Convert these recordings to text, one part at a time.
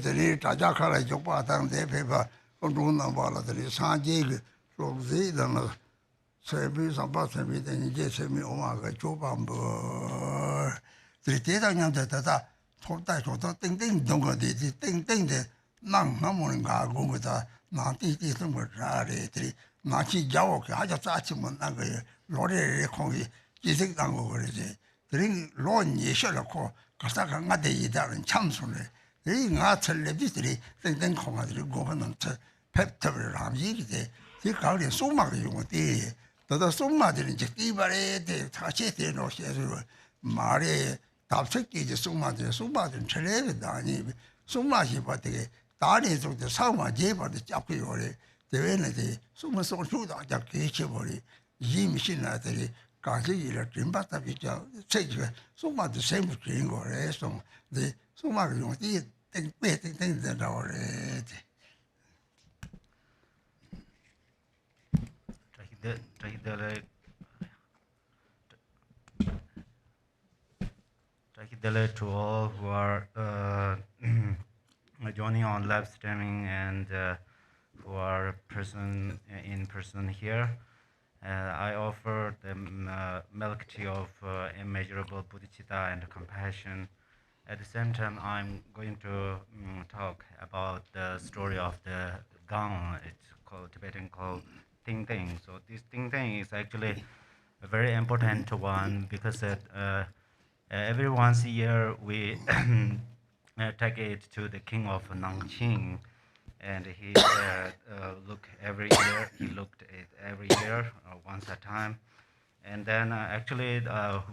the Tajakara Jopatan, the paper, Conduna Bala, the Sanjig, Roxy, the Service of Boston, and Jessamy Omaga, Jopam, the Teta Tata, Tota, Ting Ting, Donga, Ting Ting, the Nang Namoringa, go with a Nanti, Rari, Nachi Jawok, Hajatachiman, Lord Kongi, Jisik Dango, the ring Lon Yeshalako, Kasaka Made Dar and Chamsone, the ring arts and levity, then Konga, the government, Pepter Ramji, the Kauri Suma, you want the Suma, the Jekibare, the Tachete, no Sheru, Mare, Tapseki, the Suma, the Chelevi, Suma, but the Dani took the Sama, Jeva, the Chapiore, the Venety, Suma so true that Jakibori, Jim Shinatari, Kasi, Timbata, Sage, Suma the same thing or some, the Suma, you think things that are to all who are joining on live streaming and who are in person here. I offer the milk tea of immeasurable bodhichitta and compassion. At the same time, I'm going to talk about the story of the gong. It's called Tibetan called Ting Ting. So this Ting Ting is actually a very important one because every once a year we take it to the king of Nanqing, and he looked every year. He looked at every year once a time, and then actually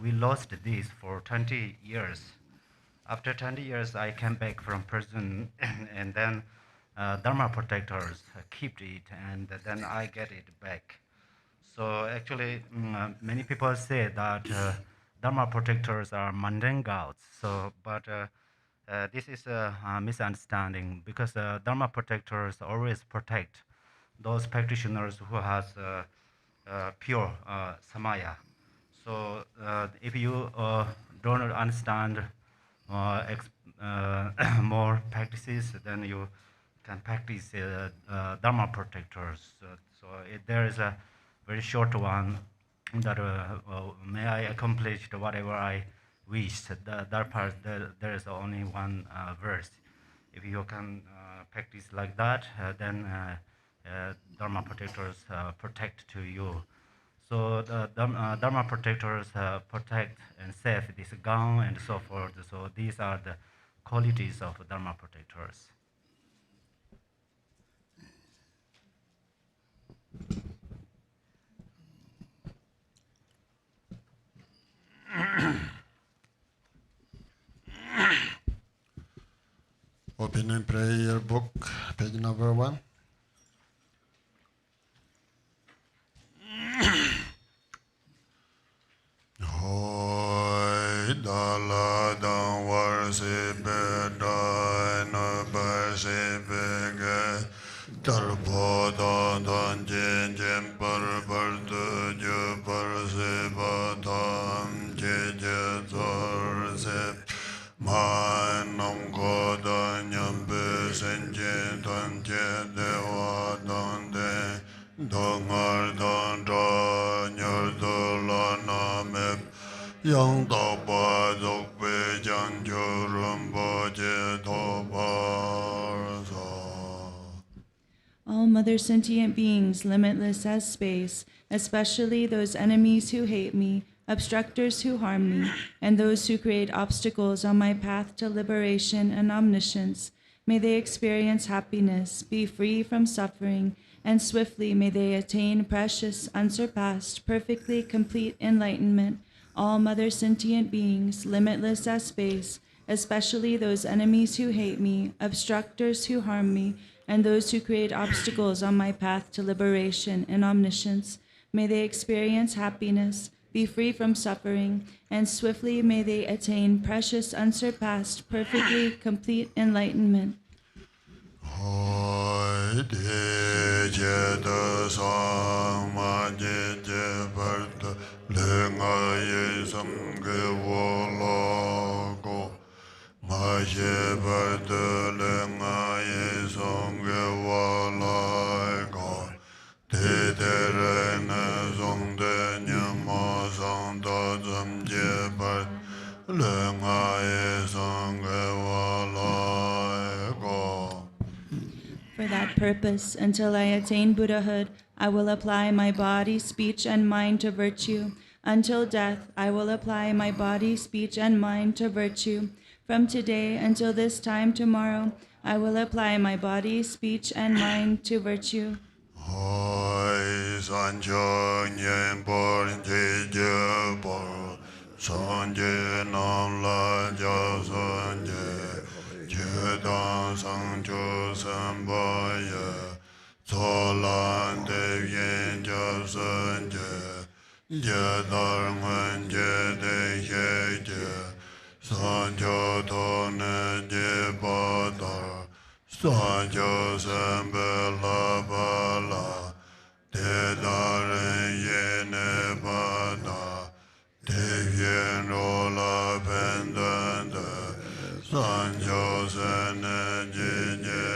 we lost this for 20 years. After 20 years, I came back from prison, and then Dharma protectors kept it, and then I get it back. So actually, many people say that Dharma protectors are mundane gods. So, but this is a misunderstanding because Dharma protectors always protect those practitioners who has pure samaya. So if you don't understand more practices, then you can practice Dharma protectors. So there is a very short one that may I accomplish whatever I wish. That part, there is only one verse. If you can practice like that, then Dharma protectors protect to you. So the Dharma protectors protect and save this gong and so forth. So these are the qualities of Dharma protectors. Opening prayer book, page number 1. Hoi dala dan war se bedai no bar se bege darbo dan jen jen par tu par se badam je zor se ma nam ko dan nyam be sen je dan je de wa dan de dongar dan da nyar do la na me yang da ba dok be jan jo rum je do ba so. All mother sentient beings, limitless as space, especially those enemies who hate me, obstructors who harm me, and those who create obstacles on my path to liberation and omniscience, may they experience happiness, be free from suffering, and swiftly may they attain precious, unsurpassed, perfectly complete enlightenment. All mother sentient beings, limitless as space, especially those enemies who hate me, obstructors who harm me, and those who create obstacles on my path to liberation and omniscience, may they experience happiness, be free from suffering, and swiftly may they attain precious, unsurpassed, perfectly complete enlightenment. Hoi de je de sama je barta le nga ye sam ge wo lo go ma shepherd lenga songge wala go te terene songde nyamo songdo zamje bar lenga songge wala go. For that purpose, until I attain Buddhahood, I will apply my body, speech, and mind to virtue. Until death, I will apply my body, speech, and mind to virtue. From today until this time tomorrow, I will apply my body, speech, and mind to virtue. Hoi sanjong yen por je je por sanje nam la ja sanje je dan sang chu san ba ye so lan de yen ja sanje je dar ngan je de ye je san jo to ne je ba dar Sanjo sembe la bala, te dare yene bada, te yen rola pendende, Sanjo sene jinye,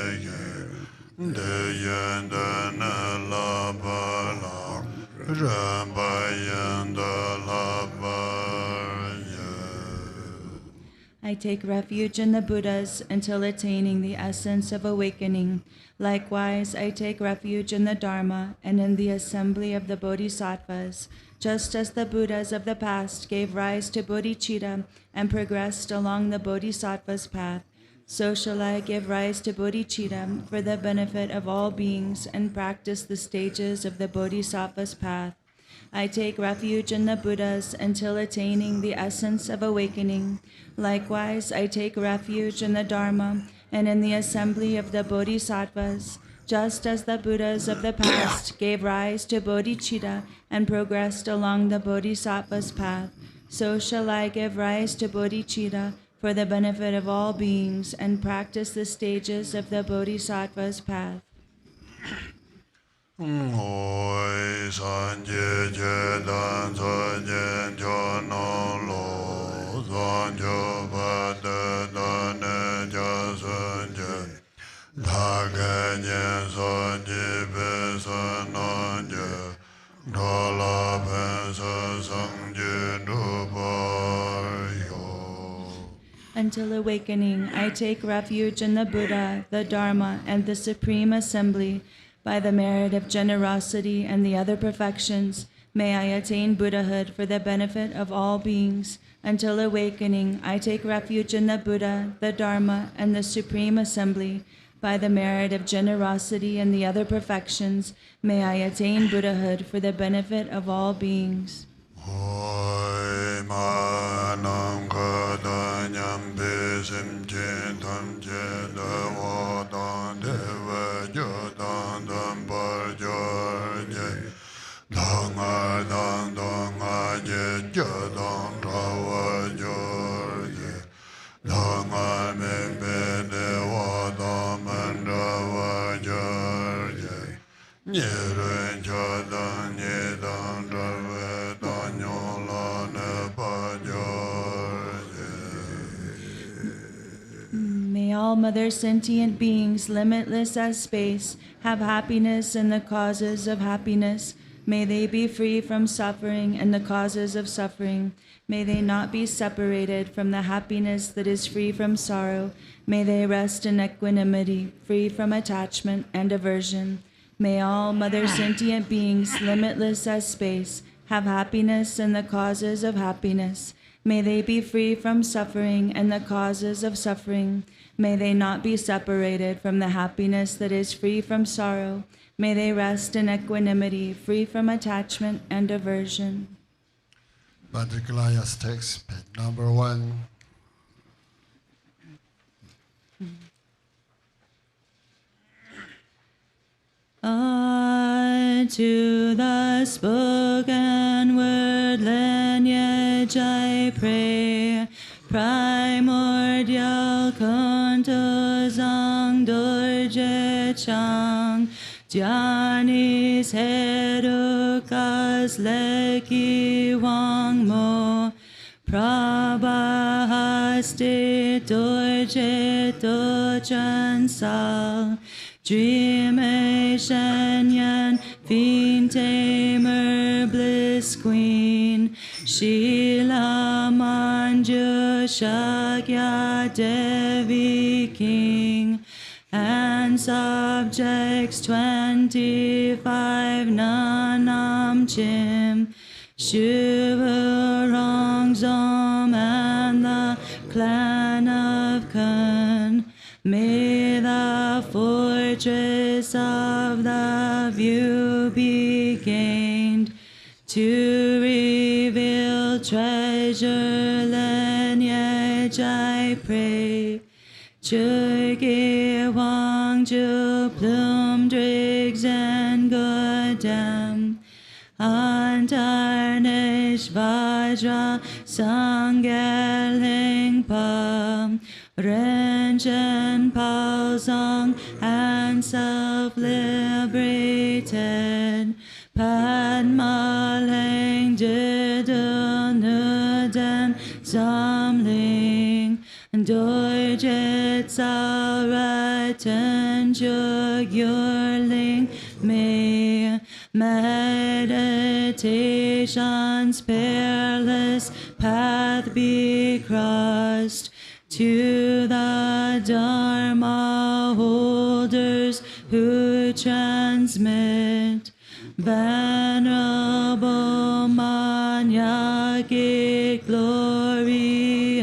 de yende ne la bala, ramba yende la bala. I take refuge in the Buddhas until attaining the essence of awakening. Likewise, I take refuge in the Dharma and in the assembly of the Bodhisattvas. Just as the Buddhas of the past gave rise to bodhichitta and progressed along the Bodhisattva's path, so shall I give rise to bodhichitta for the benefit of all beings and practice the stages of the Bodhisattva's path. I take refuge in the Buddhas until attaining the essence of awakening. Likewise, I take refuge in the Dharma and in the assembly of the Bodhisattvas. Just as the Buddhas of the past gave rise to bodhicitta and progressed along the Bodhisattva's path, so shall I give rise to bodhicitta for the benefit of all beings and practice the stages of the Bodhisattva's path. Hoi sanje je dan so je jo no lo sanjo ba de da ne ja sanje da ge je so je be so no je do la be so sang je do ba yo. Until awakening, I take refuge in the Buddha, the Dharma, and the Supreme Assembly. By the merit of generosity and the other perfections, may I attain Buddhahood for the benefit of all beings. Until awakening, I take refuge in the Buddha, the Dharma, and the Supreme Assembly. By the merit of generosity and the other perfections, may I attain Buddhahood for the benefit of all beings. Hoi manam kadanyam besim chintam cheda wadam deva jodam dam parjorje danga danga je jodam rawa jorje danga membe de wadam rawa jorje nyeren jodam nyedam rawa May all mother sentient beings, limitless as space, have happiness and the causes of happiness. May they be free from suffering and the causes of suffering. May they not be separated from the happiness that is free from sorrow. May they rest in equanimity, free from attachment and aversion. May all mother sentient beings, limitless as space, have happiness and the causes of happiness. May they be free from suffering and the causes of suffering. May they not be separated from the happiness that is free from sorrow. May they rest in equanimity, free from attachment and aversion. Vajrakilaya's text, page number 1. To the spoken word lineage I pray, primordial kunto zang dorje chang, Janis herukas leki wang mo, prabha Asti Dorje Dochan Sal Dreamer Shanyan Fiend Tamer Bliss Queen Sheila Manju Shakya Devi King and subjects 25 Nanam Chim Shiva Rongzom and the clan of Kun. May the fortress of the view be gained to reveal treasure lineage, I pray. Churki Wangju Plum Driggs and Godam Untarnished Vajra Sangeling Pam Renchen Pausong and self-liberated Padmaling Didun Nuden Zamling Dorjet Salratan Jugyurling May meditation's peerless path be crossed to the Dharma holders who transmit venerable Manyaki glorious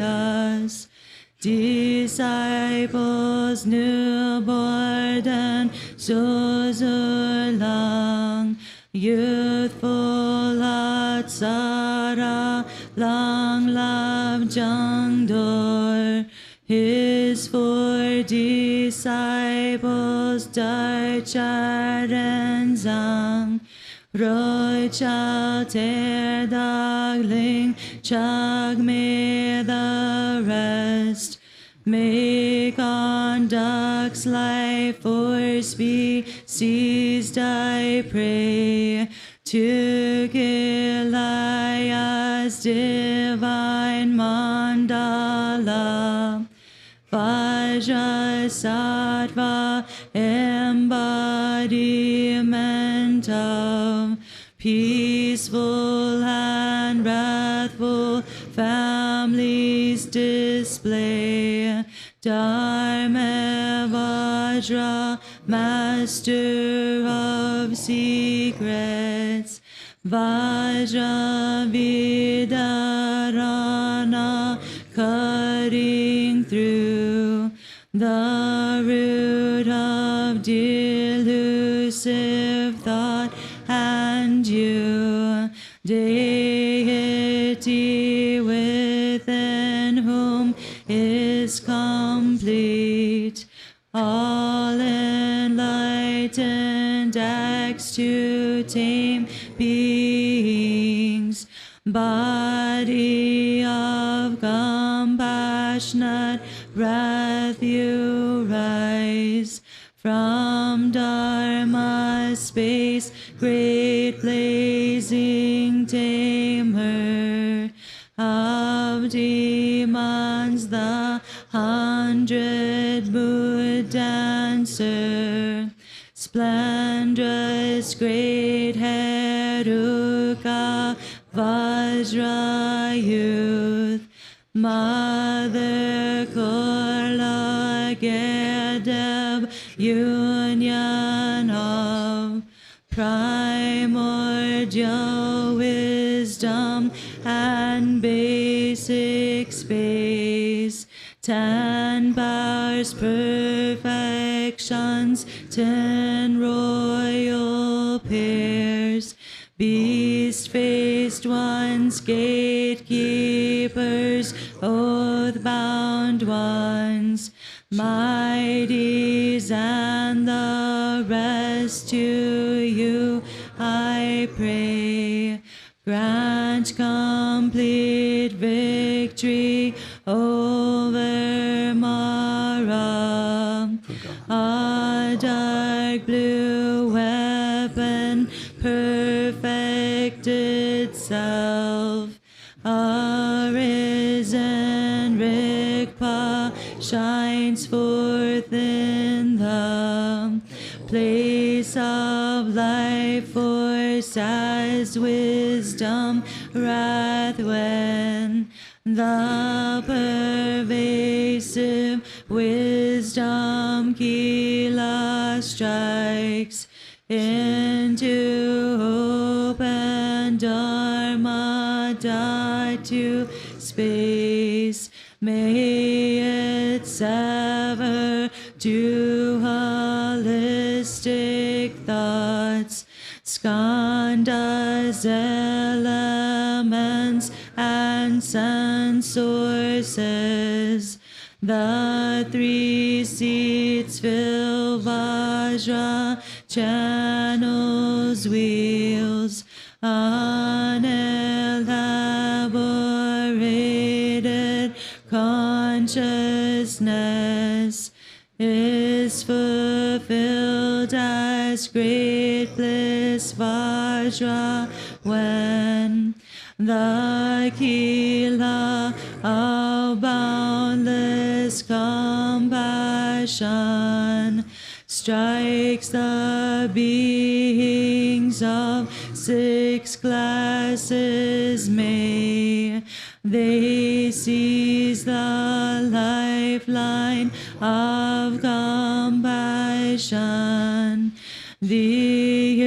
disciples newborn and Zuzurlang youthful Atsara long love Jangdor his 4 disciples Darchar and Zang Rochal Ter Dagling Chag may the rest may conduct's life force be seized, I pray, to Gilaya's divine Mandala. Vajrasattva embodiment of peaceful and wrathful families display. Dharma Vajra, master of secrets. Vajra Vidarana, cutting through the root of delusive thought and you, Deity within whom is complete, all enlightened acts to tame beings, body of compassionate wrath you rise from Dharma space, great blazing tamer of demons, the 100 mood dancer, splendorous great Heruka Vajra youth, Mother Korla Gedeb, union of primordial wisdom and basic space, 10 powers, perfections, 10 royal pairs, beast-faced ones, gatekeepers, oath-bound ones, mighties and the rest to you I pray. Grant complete victory over Mara, a dark blue weapon, perfect itself, a risen rupa shines forth in the place of life force as wisdom wrath when the pervasive wisdom kila strikes into hope and Dharma to space. May it sever to holistic thoughts skandhas, elements, and sense sources. The three seats fill Vajra channels, wheels, unelaborated consciousness is fulfilled as great bliss Vajra when the Kila of boundless compassion strikes the beings of six classes. May they seize the lifeline of compassion, the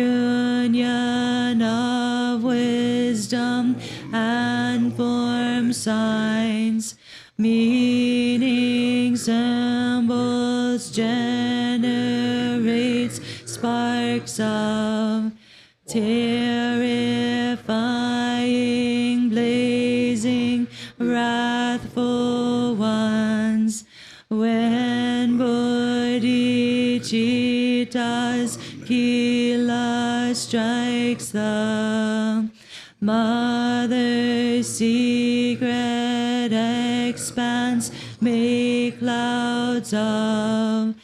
union of wisdom and form signs, meaning symbols generates sparks of terrifying, blazing, wrathful ones. When bodhichitta's kila strikes the mother's secret expanse, make clouds of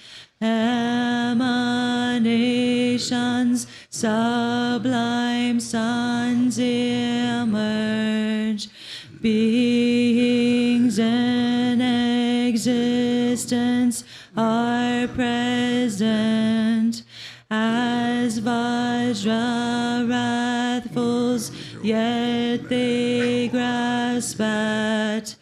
emanations, sublime suns emerge, beings in existence are present as Vajra wrathfuls, yet they grasp at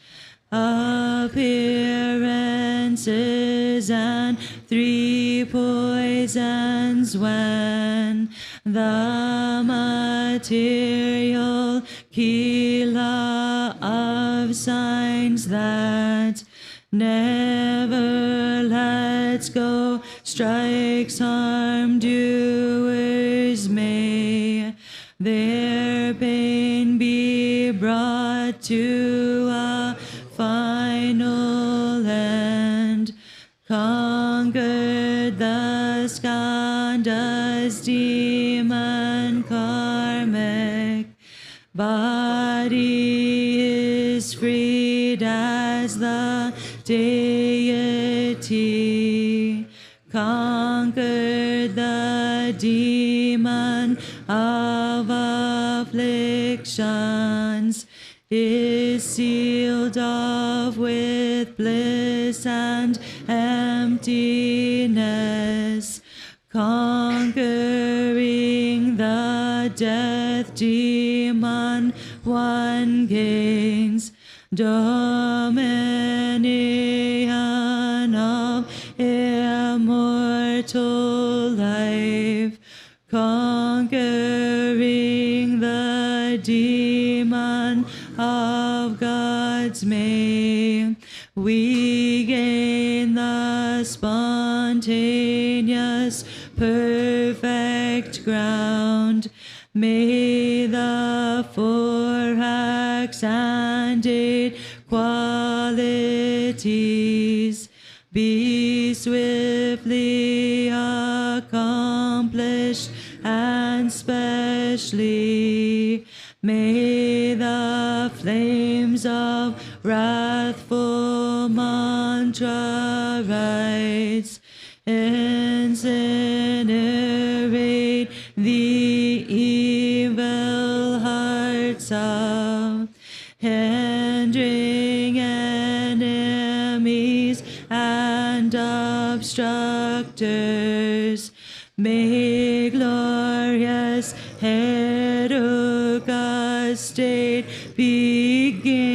appearances and three poisons when the material kila of signs that never lets go strikes harm doers. May their pain be brought to a final end. Conquered the skandhas, demon karmic. Body is freed as the Deity. Conquered the demon of afflictions, is sealed off with bliss and emptiness. Conquering the death demon, one gains dominion of immortal life. Conquering the demon of gods, may we gain the spontaneous perfect ground. May the 4 acts and 8 qualities be swiftly accomplished, and specially may the flames of wrathful mantra rites incinerate the evil hearts of hindering enemies obstructors. May glorious Heruka state begin.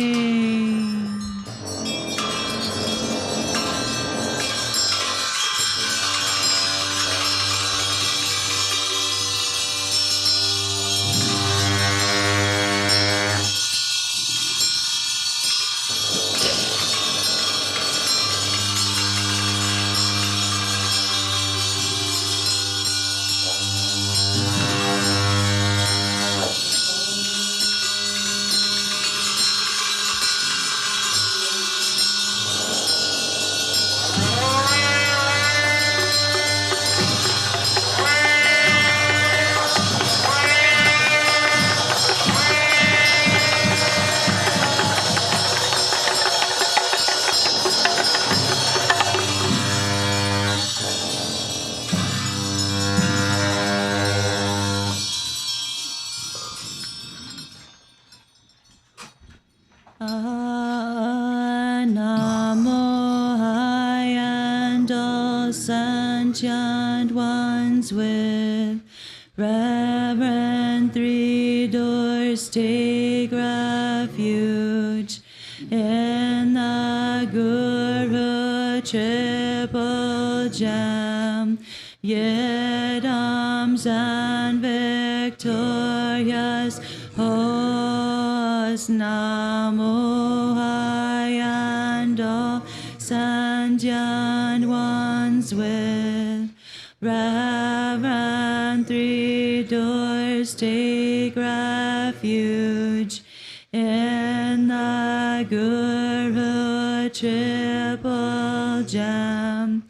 Sentient ones with reverent three doors take refuge in the Guru triple gem, yidams and victorious hosts. Namo and all sentient ones with reverent three doors take refuge in the Guru triple gem,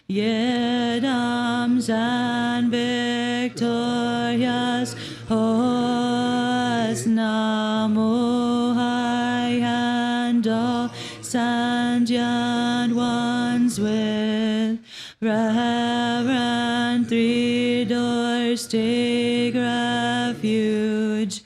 yidams and victorious hosts. Namo and all sentient ones with reverent three doors take refuge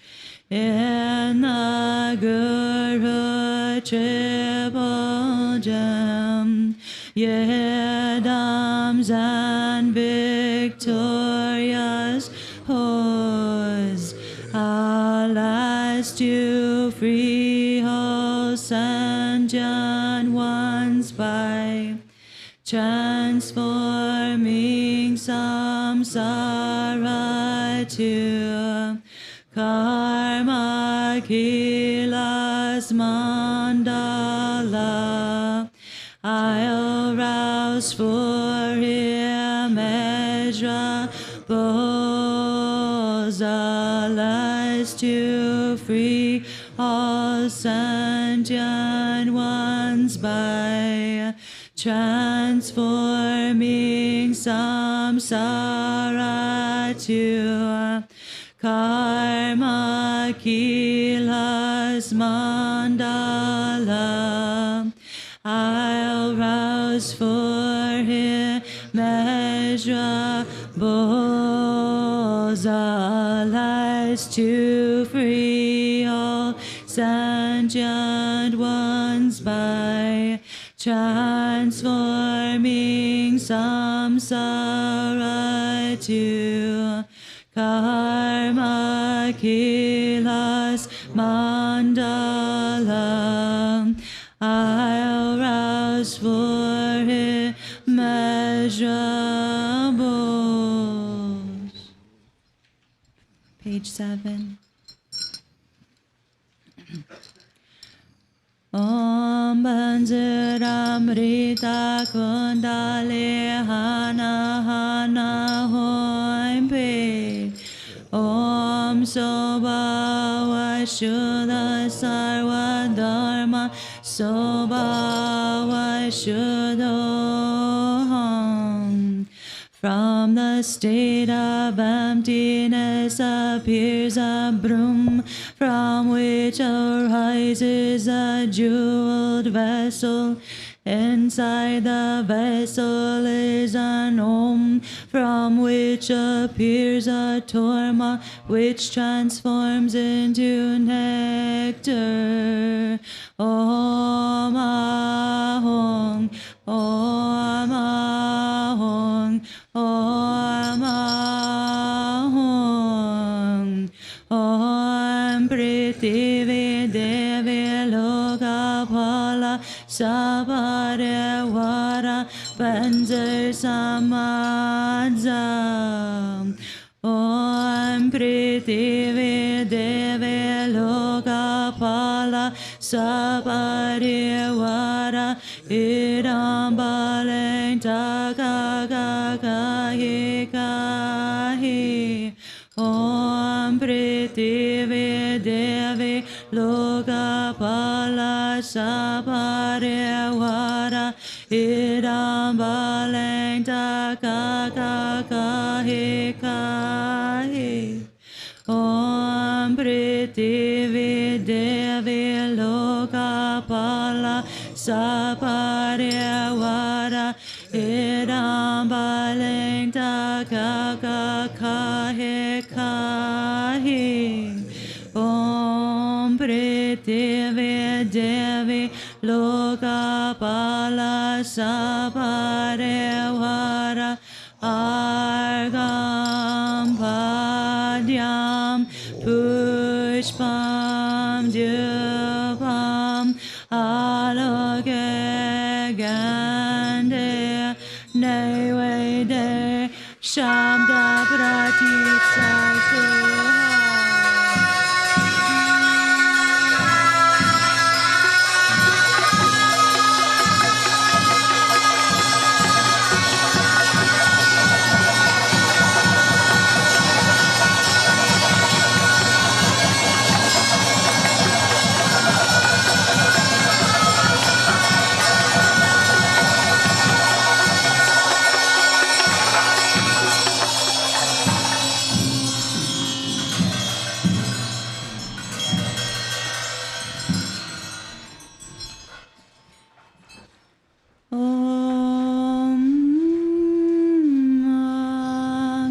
in the Guru triple gem, yidams and victorious hosts. Alas, to free all sentient ones by transforming samsara to karma kilas mandala. I'll rouse for immeasurables, alas, to free all sentient ones by transforming samsara to karma kilas mandala. I'll rouse for immeasurables, alas, to free all sentient ones by transforming samsara to karma kilas mandala. I'll rouse for immeasurables. Page 7. Om Banjaramrita Kundale Hana Hana Hoimpe. Om Sobhava Shuddha Sarva Dharma Sobhava Shuddham. From the state of emptiness appears a broom, from which arises a jeweled vessel. Inside the vessel is an Om, from which appears a Torma, which transforms into nectar. Om Ahom, Om Ahong, Om Ahong, Om Prithvi Devi Lokapala Sabarewara Panjar Samadzam. Om Prithvi Devi Lokapala Sabarewara Idam Baleng Takakahi Kahi. Om Prithvi Devi Lokapala Sabarewara Idam Baleng Takakahi Kahi. Om Prithvi Devi Lokapala Sabarewara Idam Baleng Takakahi Kahi. Om Prithvi Devi Lokapala Sabarewara Argam Padyam Pushpam Dupam Aloke Gande Naiwede Shabda Pratitsa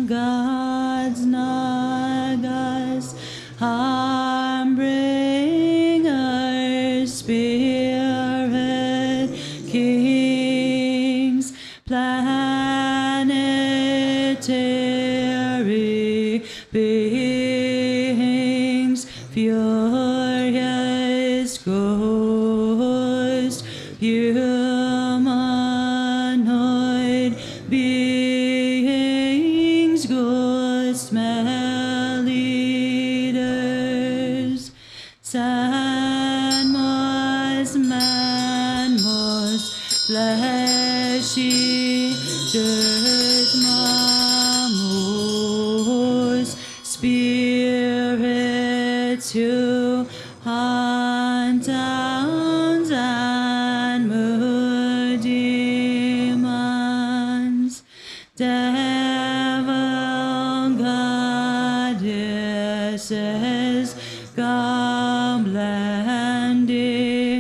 God's Nagas, harm bringers, spirit kings, planetary beings, furious ghosts, humanoid beings, good smell eaters, Sanmos, manmos, flesh eaters, mamos, spirits who hunt towns and move demons, devil goddesses, goblin demons,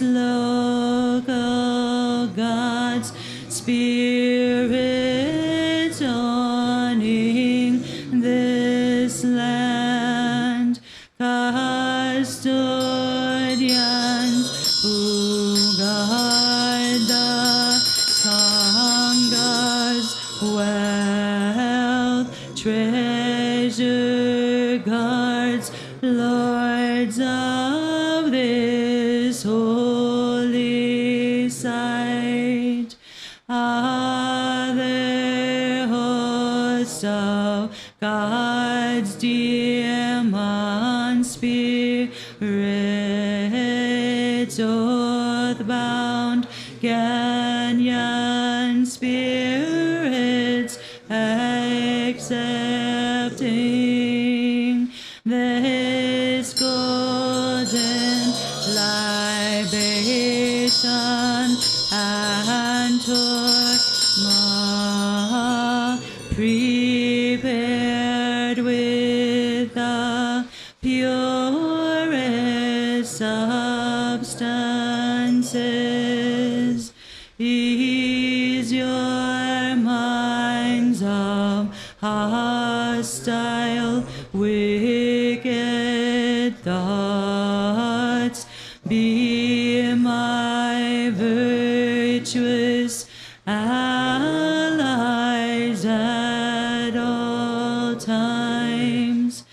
local gods, spirits owning this land, custodians who guard the sanghas, wealth, treasure guards, lords of this holy site, other hosts of gods, demons, spirits, oath-bound, Ganyan spirits, accepting this golden libation and torma, prepared with the purest substances. Ease your minds of hostile, wicked thoughts. Be my close allies at all times,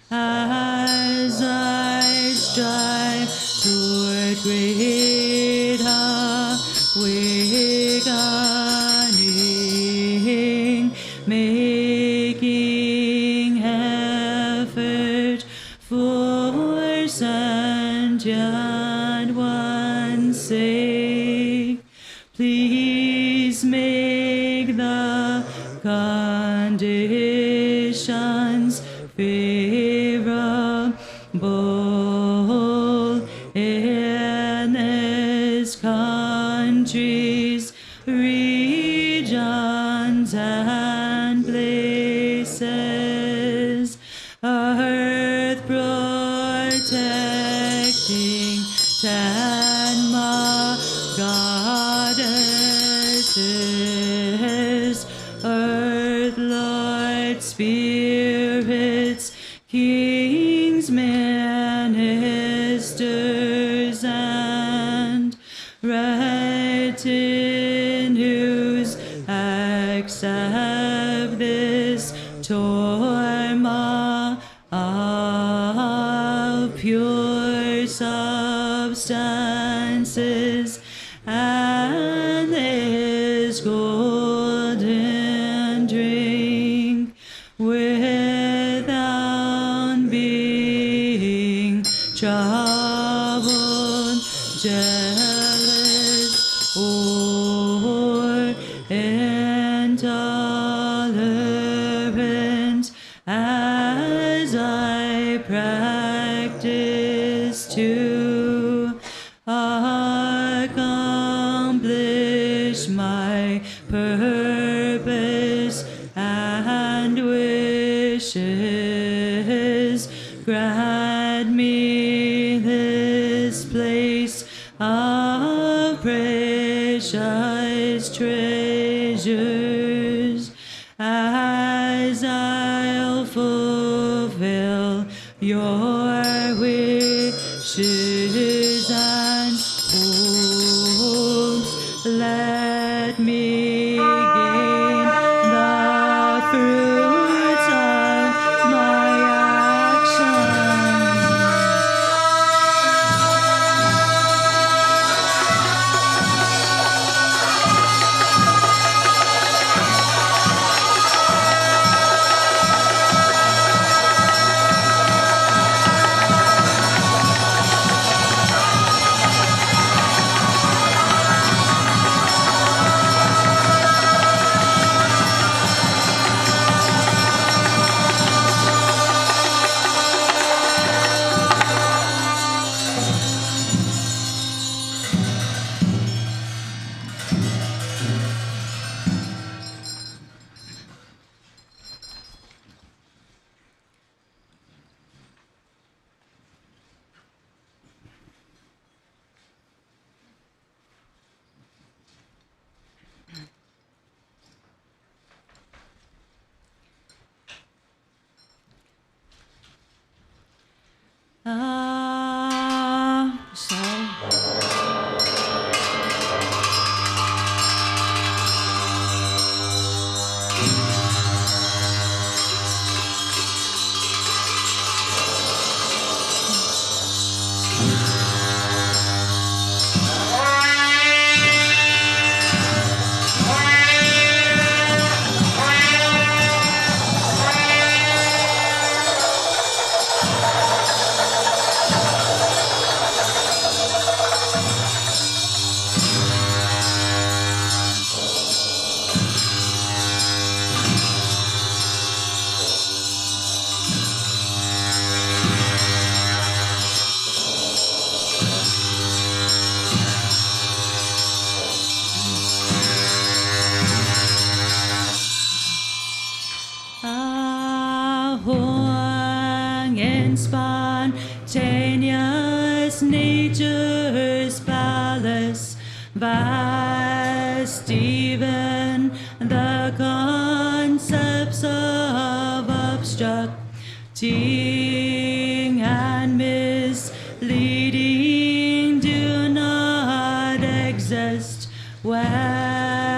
as I strive toward great awakening, making effort for sentient one's sake. Please make the conditions favorable in this country's regions and places. Earth protecting Dharma goddesses, Earth Lord spirits, kings, ministers, and retinues, accept this Dharma of pure substances and this golden drink without being troubled, jealous, or intolerant, as I practice to accomplish my purpose and wishes. Grant me this place of precious treasures, as I'll fulfill your wishes and hopes. Let me gain the fruits of my actions. In spontaneous nature's palace, vast even the concepts of obstructing and misleading do not exist. Where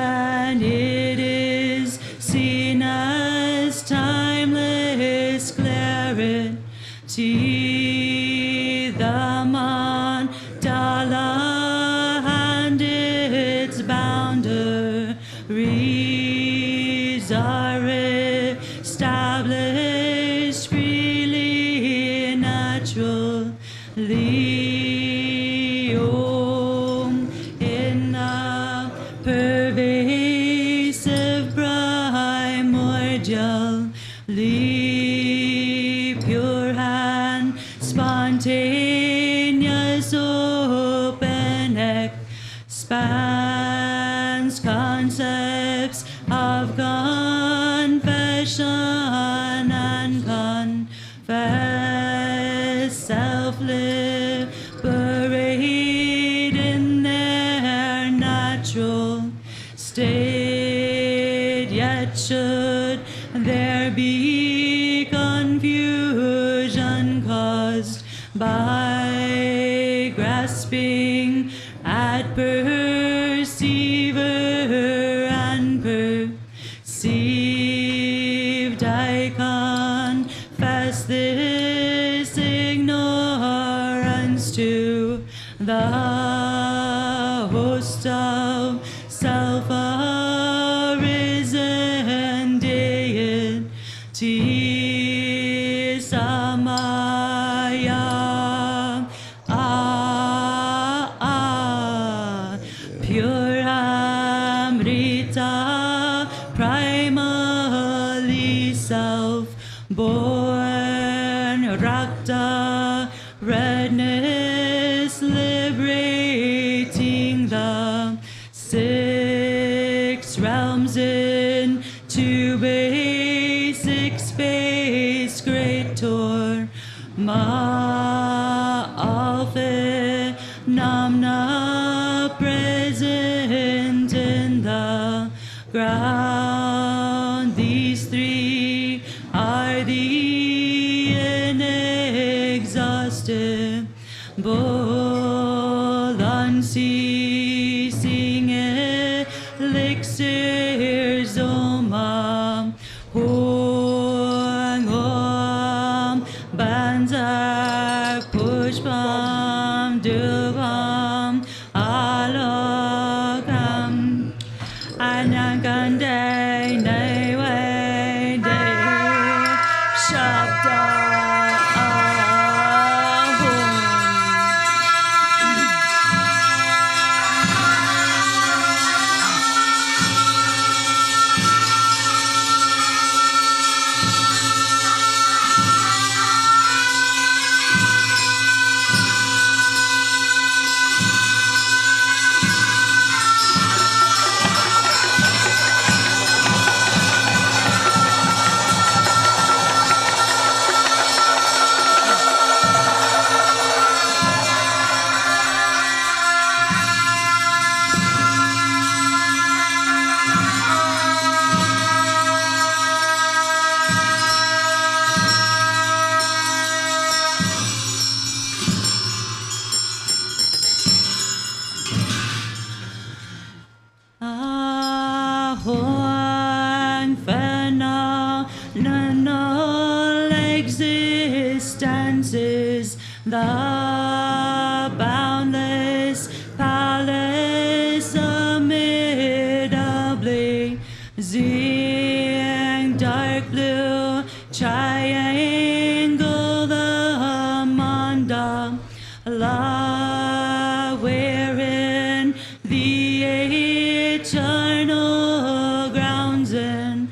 established freely, naturally, Om, in the pervasive primordial, pure and spontaneous open expanse concepts of confession and confess self-liberate in their natural state, yet should there be confusion caused by grasping at perceiver and perceived, I confess this ignorance to the host of self-arisen deity, Samaya, pure Amrita, primally self-born, Rakta, redness, liberating the 6 realms into basic space, great Tor, Ma'alpha, Namna, present in the ground. These 3 are the inexhaustible, unceasing elixirs, Om, Hung, Om, Banzar, Pushpam, Dubam, Alokam, Anakande, Naiwe, De, Shabda, Ahoan, phenomenal existences, the boundless palace amid a blazing dark blue triangle, the Mandala, wherein the eternal grounds enclose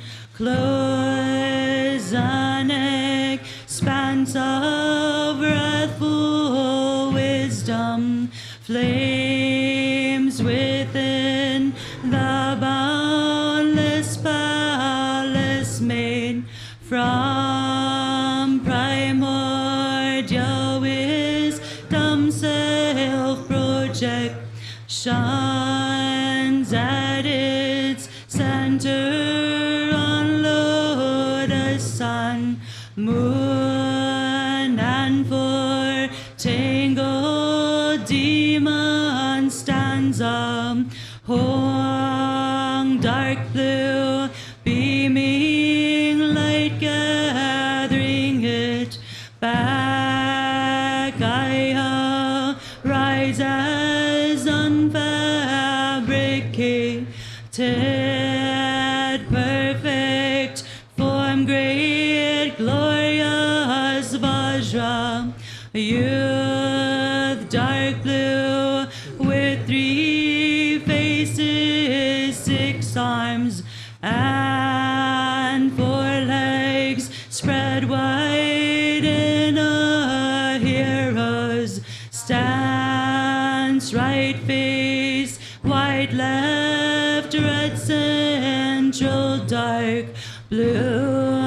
an expanse of wrathful wisdom, flames within the boundless palace made from primordial wisdom, self-projections at its center on lotus, sun, moon, and 4 tangled demon stanza, Hong, dark blue, beaming light gathering it back, I rise as unfabricated perfect form, great, glorious Vajra, youth, dark blue, with 3 faces, 6 arms, and 4 legs, spread wide in a hero's stance, right face, white left, red central, dark blue.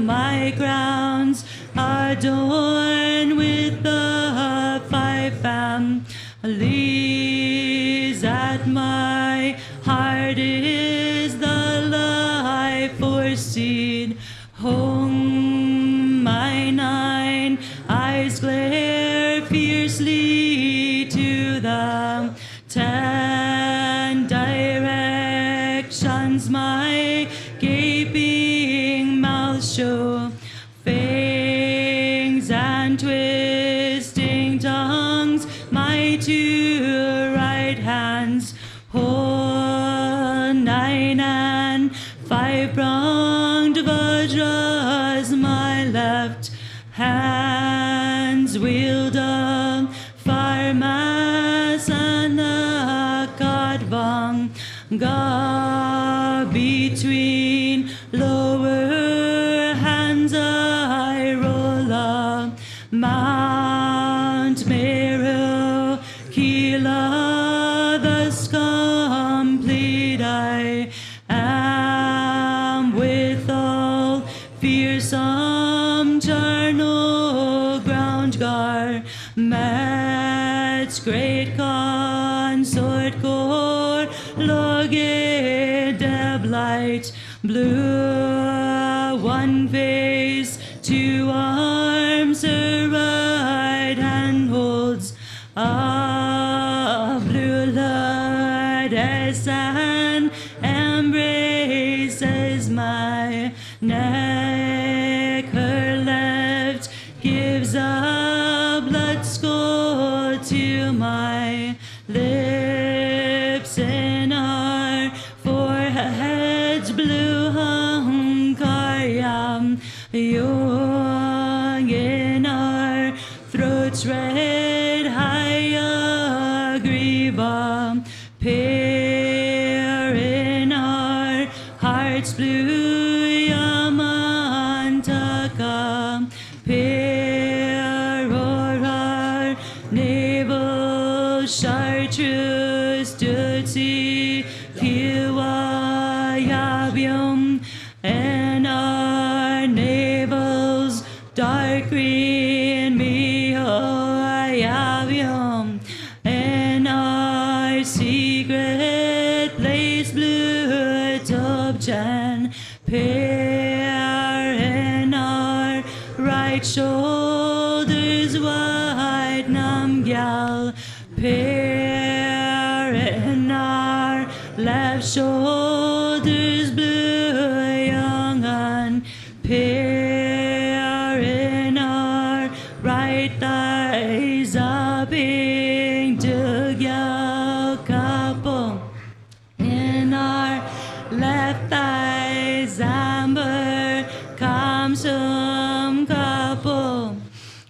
My crowns adorned with the 5 families. At my heart is the life force seed. Home, my 9 eyes glare fiercely to the 10 directions. My gaping mouth show fangs and twisting tongues. My 2 right hands hold 9 and 5-pronged Vajras. My left hands wield a Pharmasana Kadvang Ga. Between lower hands I roll a Mount Meru, Kila, thus complete I am with all fearsome charnel ground garments, great consort core, logid deb light blue, 1 face, 2 arms, her right hand holds a blue light as an embraces my neck. Her left gives a blood skull to my lips. In our foreheads blue hankaryam, young in our throats red hayagriva, pear in our hearts blue yamantaka, pear o'er our navel chartreuse tutsi kiwayabyum, and our navels dark green mihoyabyum, and our secret place blue tobchen, pear in our right shoulders white namgyal, pear in our left shoulders blue youngan, pear in our right thighs a pink dugyal couple, in our left thighs amber kamsum couple,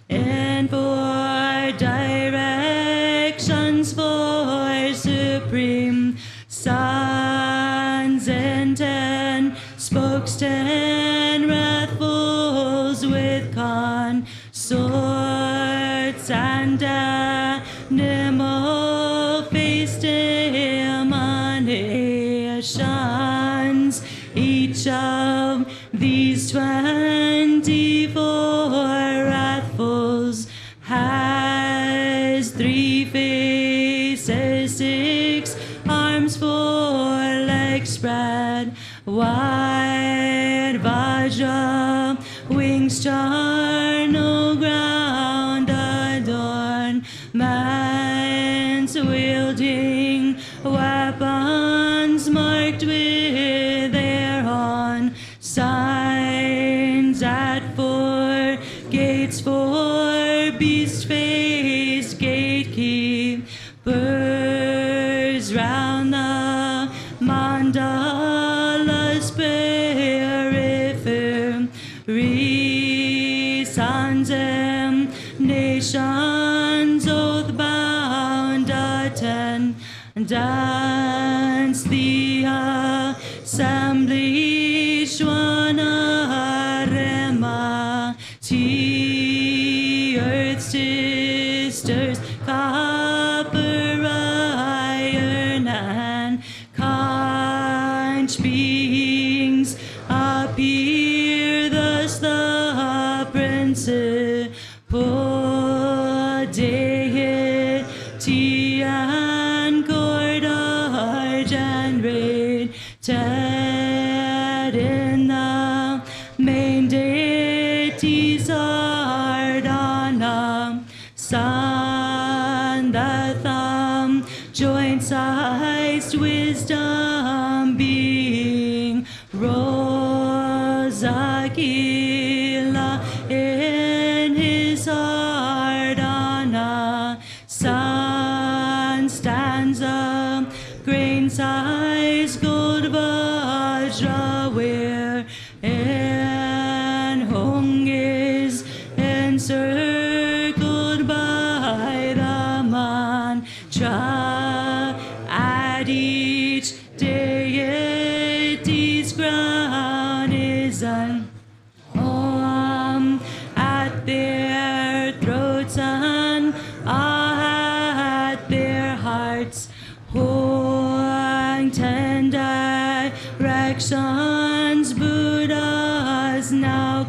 in 4 directions for supreme sons, and 10 spokes, 10 wrathfuls with consorts, and animal faced emanations. Each of these 24 wrathfuls has 3 faces, 6 arms, 4 legs spread wide. Vajra wings charnel ground adornments, wielding weapons marked with their own signs. At 4 gates, 4 beast faced gatekeepers round the Mandala. Tia Sambli Shwana Rema Ti Earth Sisters Copper Iron and Conch beings appear, thus the principal deity and court and raid in the main deity's ardana sun the thumb joint-sized wisdom being Rosakila in his ardana sun stands up grain-sized gold vajra where and hung is encircled by the mantra at each deity's crown is an om at their throats and at their hearts holding 10 directions Buddhas now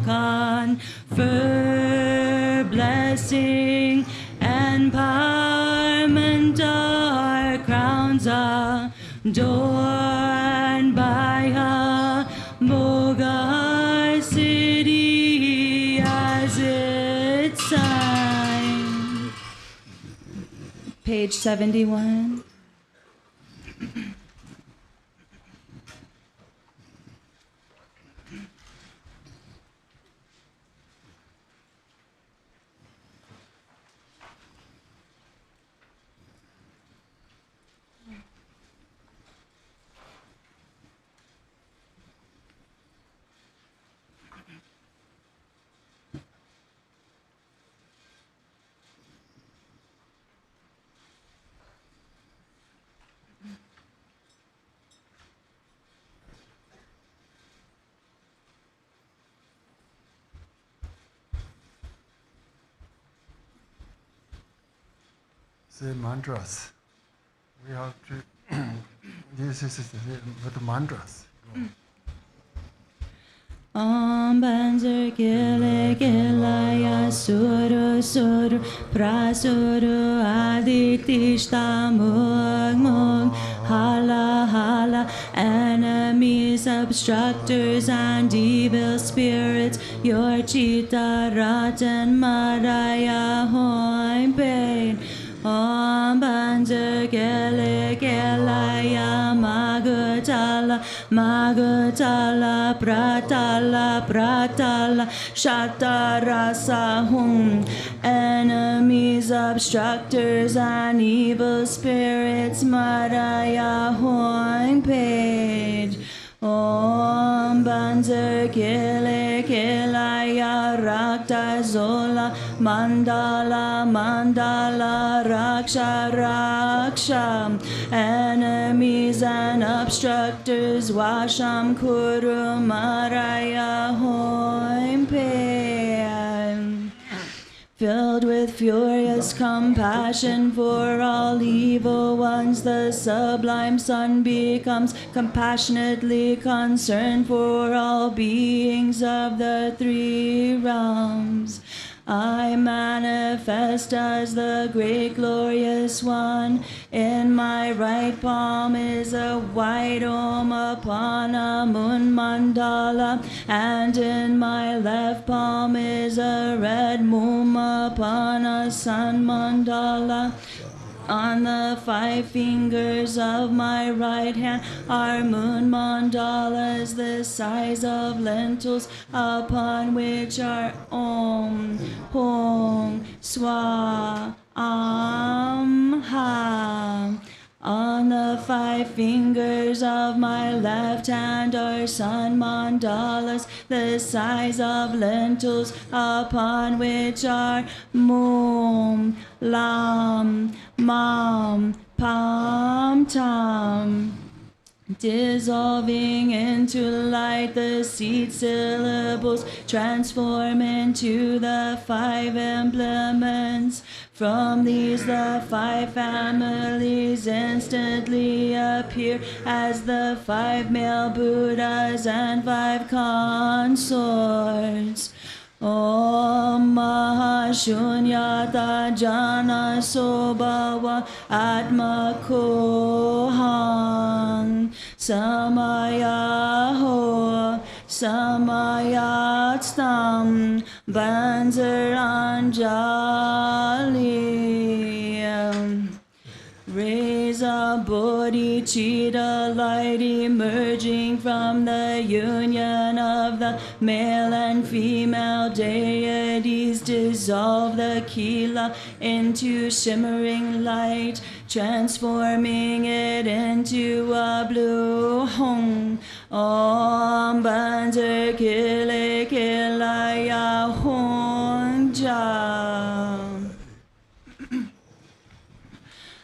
confer blessing and empowerment are crowns adorned by a Bogar city as its sign. Page 71. Say mantras. We have to. This is with mantras. Om Banzer Kile Kilaya Suru Suru Prasuru Aditishta Mug Mug Hala Hala enemies, obstructors and evil spirits, your chitta Ratan Maraya Hoim Pain. Om Banzer Kele Kelaya Magutala Magutala Pratala Pratala Shatarasa Hum. Enemies, obstructors and evil spirits Maraya Hoing Page. Om Banzer Kile Kilaya Rakta Zola Mandala Mandala Raksha Raksha. Enemies and obstructors Washam Kuru Maraya Hoim Pei. Filled with furious compassion for all evil ones, the sublime sun becomes compassionately concerned for all beings of the three realms. I manifest as the great glorious one. In my right palm is a white Om upon a moon mandala, and in my left palm is a red moon upon a sun mandala. On the 5 fingers of my right hand are moon mandalas the size of lentils, upon which are Om, Hong, Swa, Am, Ha. On the 5 fingers of my left hand are sun mandalas the size of lentils, upon which are Mom, Lam, Mam, Pam, Tam. Dissolving into light, the seed syllables transform into the 5 implements. From these the 5 families instantly appear as the 5 male Buddhas and 5 consorts. Om Mahashunyata Jana Sobhava Atma Kohang Samayaho Samayatstam Banzaranjali. Raise a bodhichitta light emerging from the union of the male and female deities. Dissolve the kila into shimmering light, transforming it into a blue hong. Om Vajrakilaya Hongja.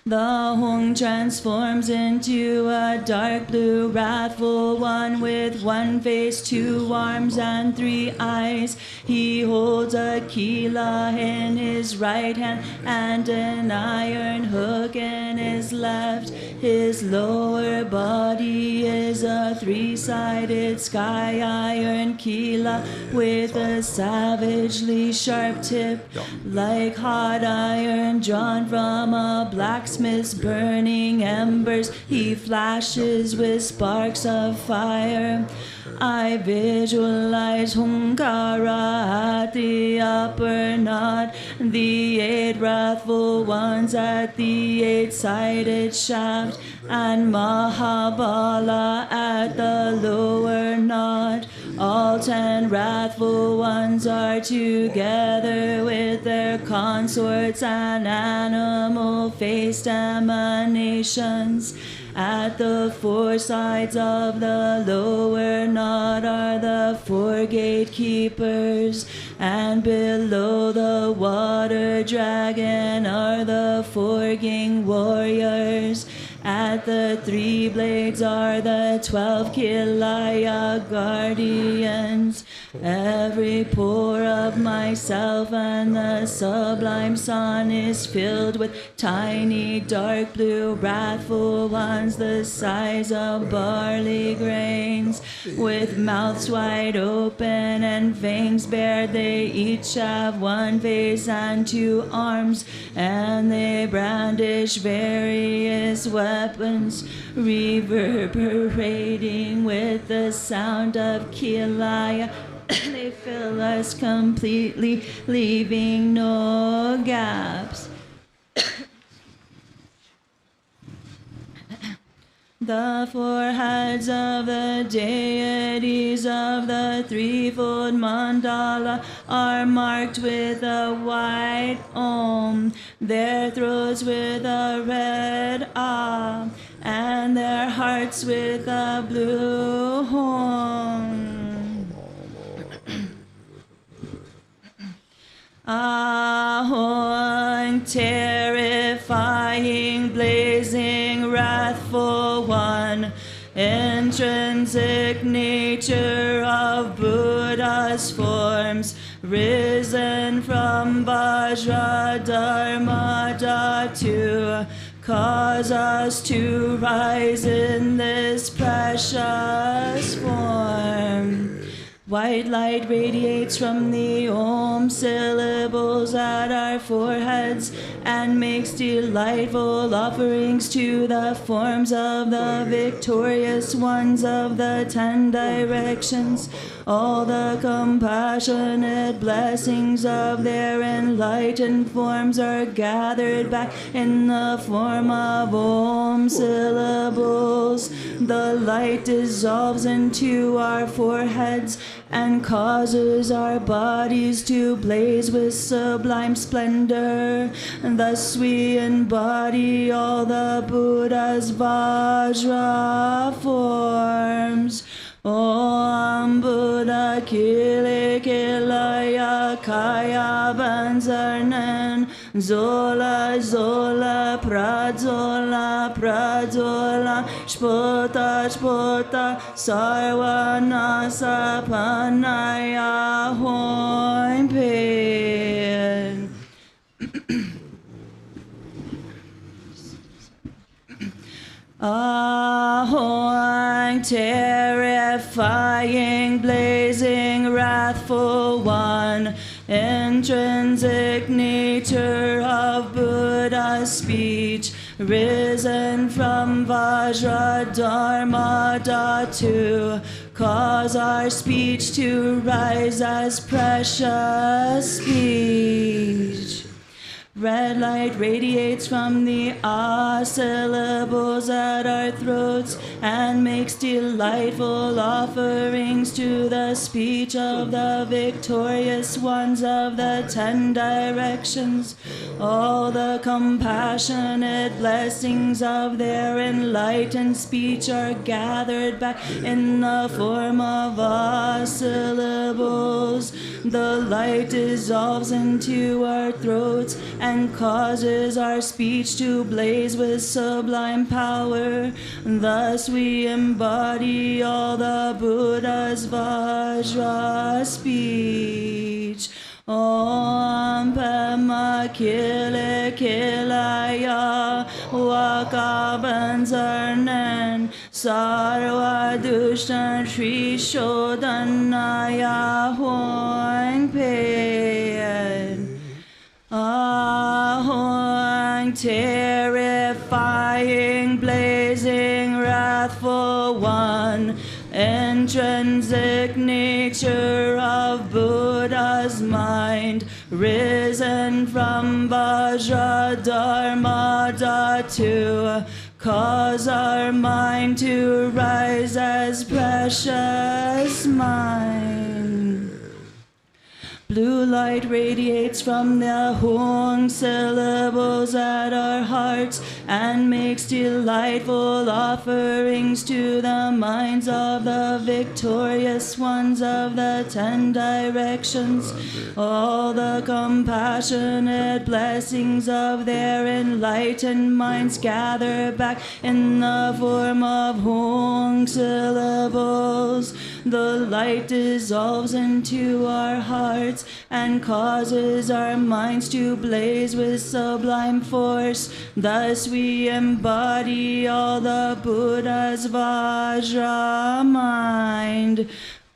The Hong transforms into a dark blue, wrathful one with 1 face, 2 arms, and 3 eyes. He holds a kila in his right hand and an iron hook in his left. His lower body is a 3-sided sky iron kila with a savagely sharp tip, like hot iron drawn from a blacksmith's burning embers. He flashes with sparks of fire. I visualize Hunkara at the upper knot, the 8 wrathful ones at the 8-sided shaft, and Mahabala at the lower knot. All 10 wrathful ones are together with their consorts and animal-faced emanations. At the 4 sides of the lower knot are the 4 gatekeepers, and below the water dragon are the 4 king warriors. At the 3 blades are the 12 Kilaya guardians. Every pore of myself and the sublime sun is filled with tiny dark blue wrathful ones the size of barley grains. With mouths wide open and fangs bared, they each have 1 face and 2 arms, and they brandish various weapons, reverberating with the sound of Kilaya. They fill us completely, leaving no gaps. The 4 heads of the deities of the threefold mandala are marked with a white Om, their throats with a red Ah, and their hearts with a blue Hong. Ahong, terrifying, blazing, wrathful one, intrinsic nature of Buddha's forms, risen from Vajra Dharma Dhatu, cause us to rise in this precious form. White light radiates from the Om syllables at our foreheads and makes delightful offerings to the forms of the victorious ones of the 10 directions. All the compassionate blessings of their enlightened forms are gathered back in the form of Om syllables. The light dissolves into our foreheads and causes our bodies to blaze with sublime splendor. Thus we embody all the Buddha's Vajra forms. Om Buddha Kili Kilaya Kaya Banzarnan Zola Zola Pradzola Pradzola Chpota Sarvanasa Panaya Hoin Pin. Ahoing, terrifying, blazing, wrathful one, intrinsic nature of Buddha's speech, risen from Vajra Dharma to cause our speech to rise as precious speech. Red light radiates from the syllables at our throats and makes delightful offerings to the speech of the victorious ones of the 10 directions. All the compassionate blessings of their enlightened speech are gathered back in the form of syllables. The light dissolves into our throats and causes our speech to blaze with sublime power. Thus we embody all the Buddha's Vajra speech. Om Pema Kile Kilaya Wakabanzarnan Sarva Dushtan Shri Shodanaya Hoing Payan. Ahoing, terrifying, blazing, wrathful one, intrinsic nature of Buddha's mind, risen from Vajra Dharma to cause our mind to rise as precious mind. Blue light radiates from the Hung syllables at our hearts and makes delightful offerings to the minds of the victorious ones of the 10 directions. All the compassionate blessings of their enlightened minds gather back in the form of Hung syllables. The light dissolves into our hearts and causes our minds to blaze with sublime force. Thus we embody all the Buddha's Vajra mind.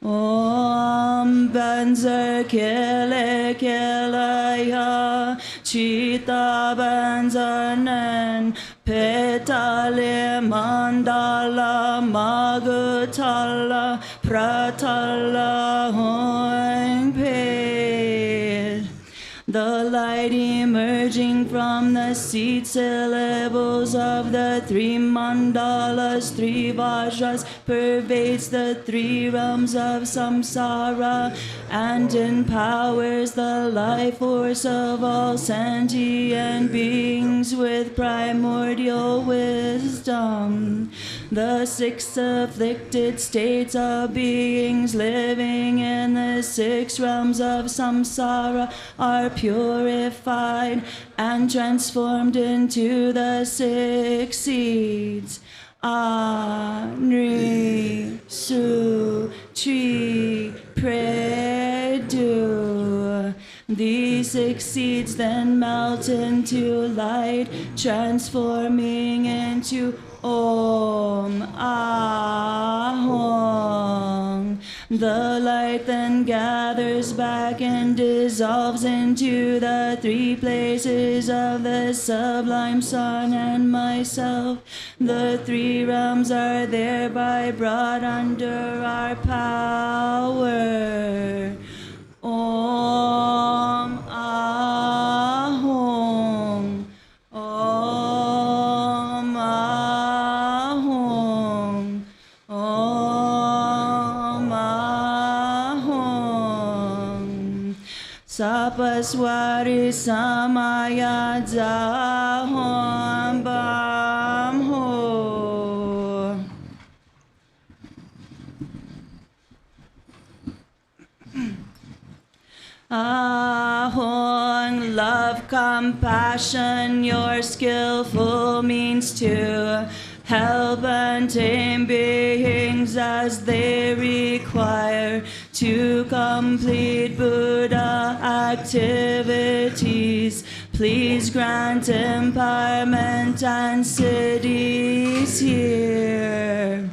Om Banzar Kile Kilaya Chita Banzarnan Petale Mandala Magutala Pratala Hoing Pet. The light emerging from the seed syllables of the 3 mandalas, 3 vajras, pervades the 3 realms of samsara and empowers the life force of all sentient beings with primordial wisdom. The 6 afflicted states of beings living in the 6 realms of samsara are purified and transformed into the 6 seeds. Anri Su Tri Predu. These 6 seeds then melt into light, transforming into Om Ahong. The light then gathers back and dissolves into the 3 places of the sublime sun and myself. The 3 realms are thereby brought under our power. Om Ahong. Om Ahong. Om Ahong. Sapaswari Samaya Zahom Bam Ho. Ahong, love, compassion, your skillful means to help and tame beings as they require to complete Buddha activities. Please grant empowerment and cities here.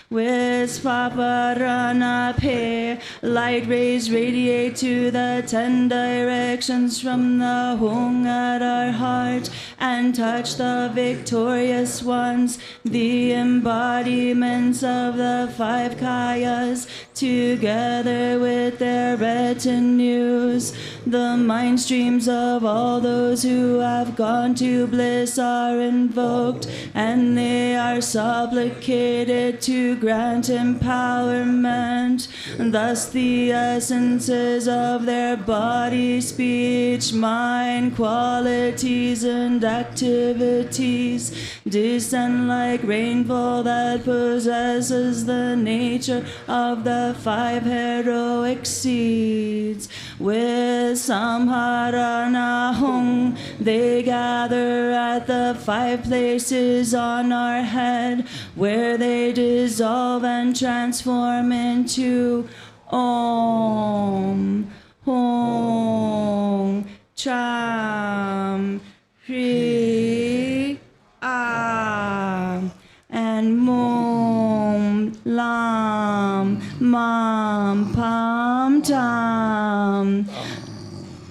With Paparana Pe, light rays radiate to the 10 directions from the Hung at our heart and touch the victorious ones, the embodiments of the 5 kayas, together with their retinues. The mind streams of all those who have gone to bliss are invoked, and they are supplicated to grant empowerment. Thus the essences of their body, speech, mind, qualities, and activities descend like rainfall that possesses the nature of the 5 heroic seeds. With Samharana Hung, they gather at the 5 places on our head, where they dissolve and transform into Om, Hong, Cham, Hri, Am, and Mom, Lam, Mam, Pam, Tam.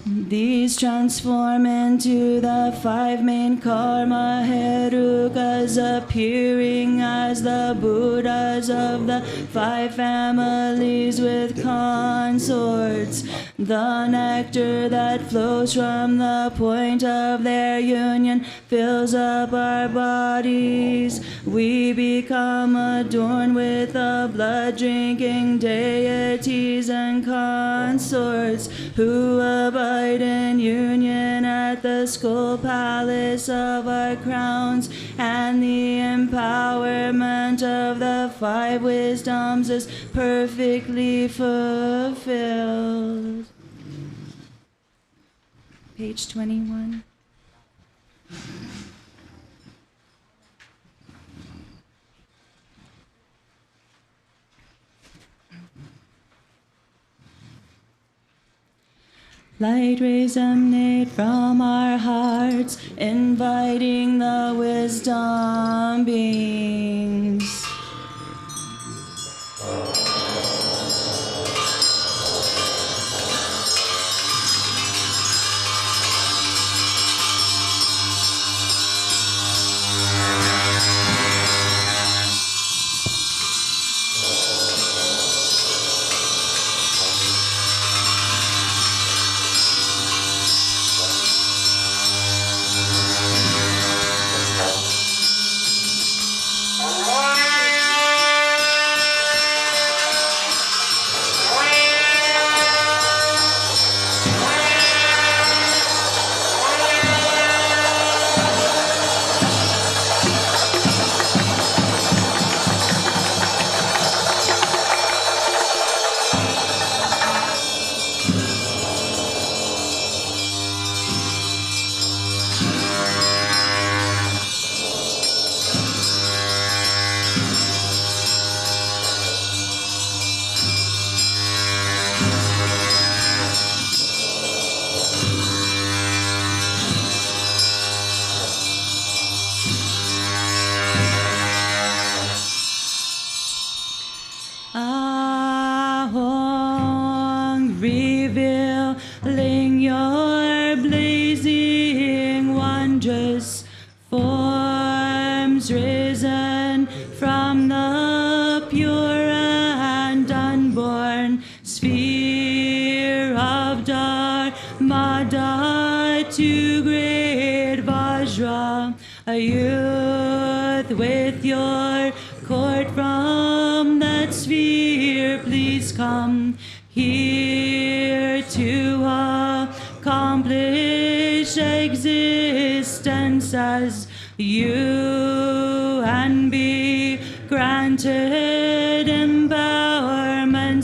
These transform into the 5 main karma herukas, appearing as the Buddhas of the 5 families with consorts. The nectar that flows from the point of their union fills up our bodies. We become adorned with the blood-drinking deities and consorts who abide in union at the skull palace of our crowns, and the empowerment of the 5 wisdoms is perfectly fulfilled. Page 21. Light rays emanate from our hearts, inviting the wisdom beings. Revealing your blazing wondrous forms risen from the pure and unborn sphere of Dharma to great Vajra, a youth with your court from that sphere, please come here to accomplish existence as you and be granted empowerment.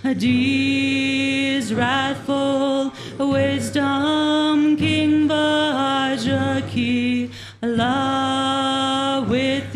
Siddhis, wrathful wisdom, King Vajrakilaya, with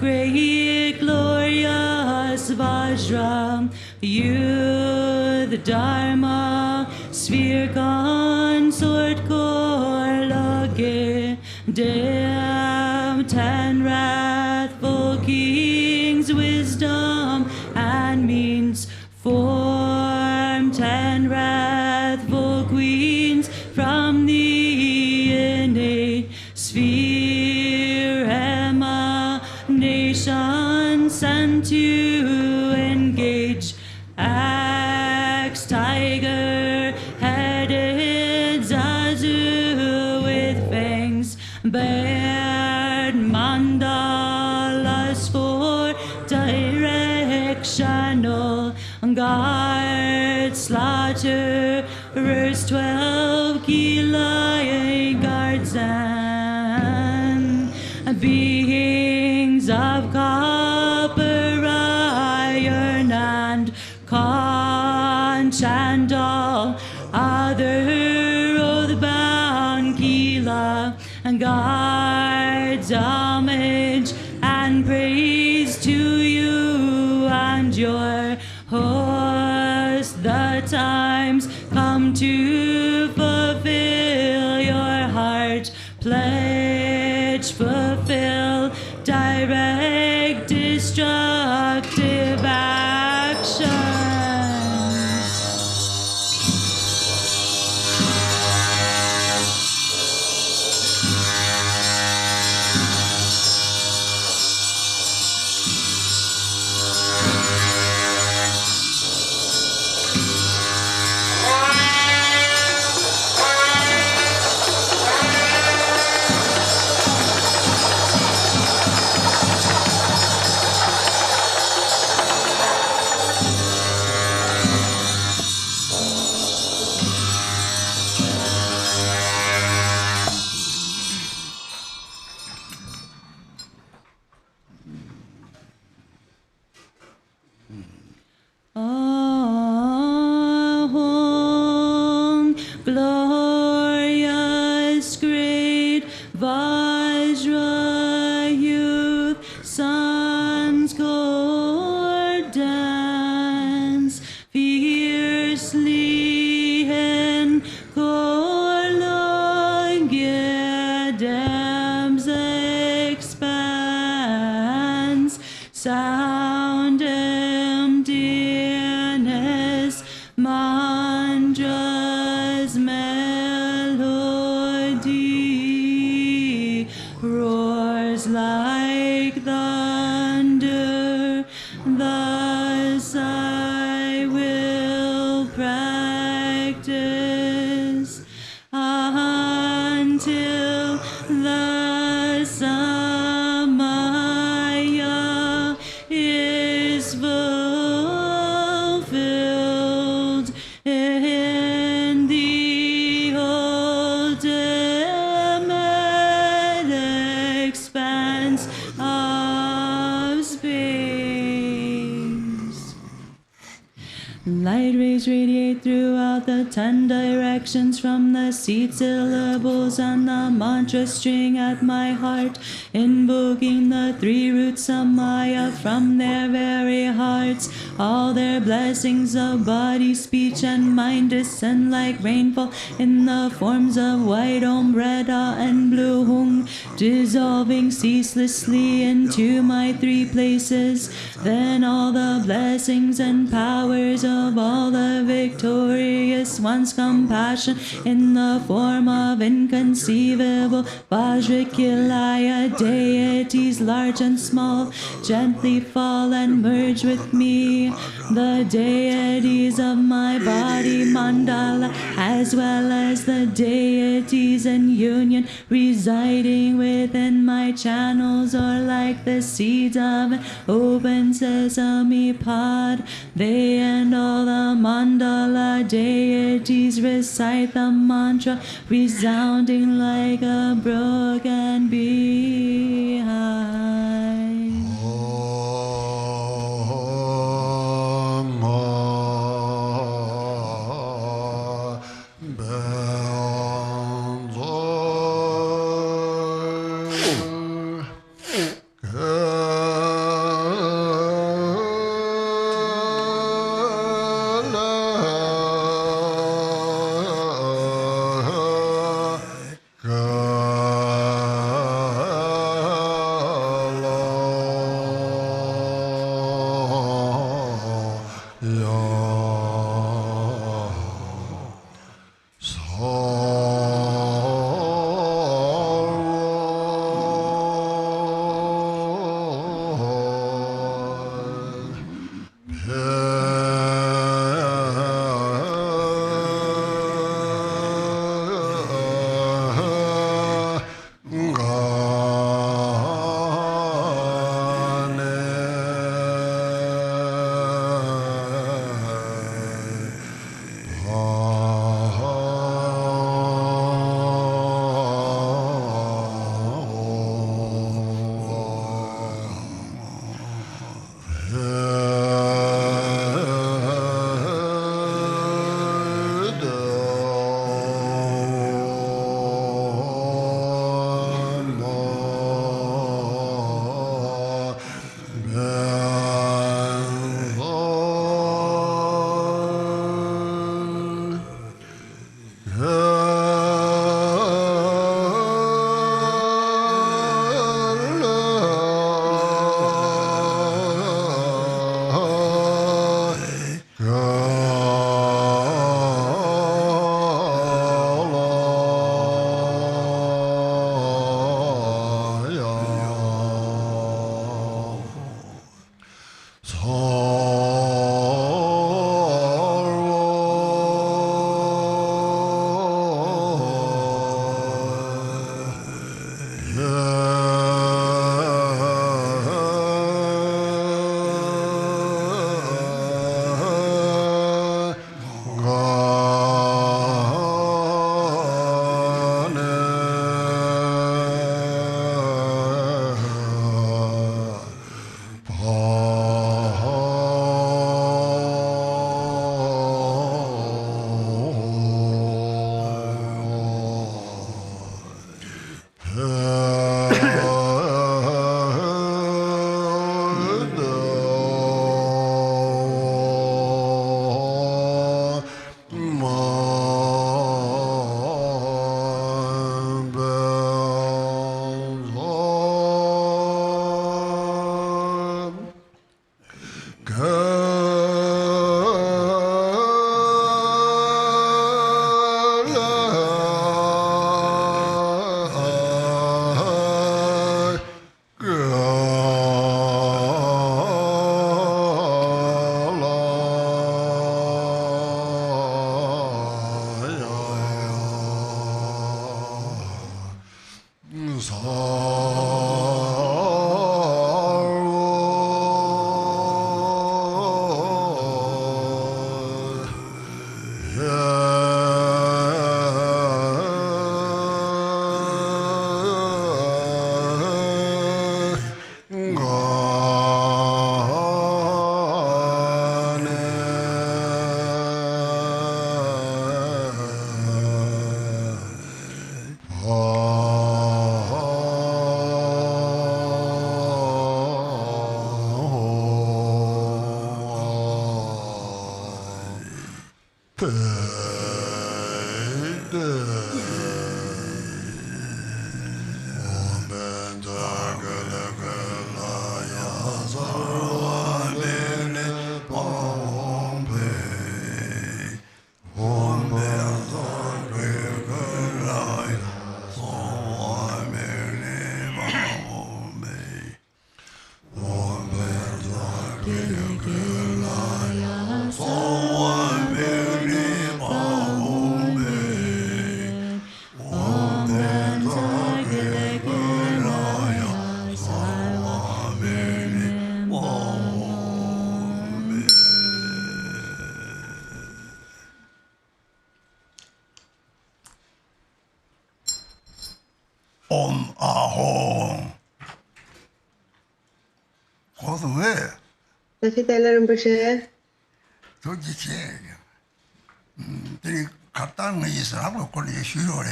great glorious Vajra, you the Dharma, sphere consort core lage, damn 10 wrathful kings, wisdom and means, form 10 wrathful queens from the innate sphere emanation sent to engage axe tiger headed zazu with fangs bared mandalas for directional guard slaughterers 12 kilaya guards and beings of copper iron and conch and all other oath-bound kila and guards homage and praise to you and your host. The times come to fulfill your heart pledge, fulfill direct destructive actions. Ahom, glorious great Vajra youth, sons go dance fiercely in Korlong dams expanse, sound emptiness, mantra's melody roars like thunder. Thus I will practice until the samaya is fulfilled in the ultimate expanse of space. Light rays radiate throughout the 10 directions from the seed syllables and the mantra string at my heart, invoking the 3 roots of Maya from their very hearts. All their blessings of body, speech, and mind descend like rainfall in the forms of white umbrella and blue hung, dissolving ceaselessly into my 3 places. Then all the blessings and powers of all the victorious ones, compassion in the form of inconceivable Vajrakilaya deities, large and small, gently fall and merge with me. The deities of my body, Mandala, as well as the deities in union residing within my channels, are like the seeds of an open sesame pod. They and all the Mandala deities recite the mantra, resounding like a broken beehive. Good. Om Ahom. 고등에 Vajrakilaya Rinpoche. 도지체 이 갔다는 거 있으라고 거기 쉬어래.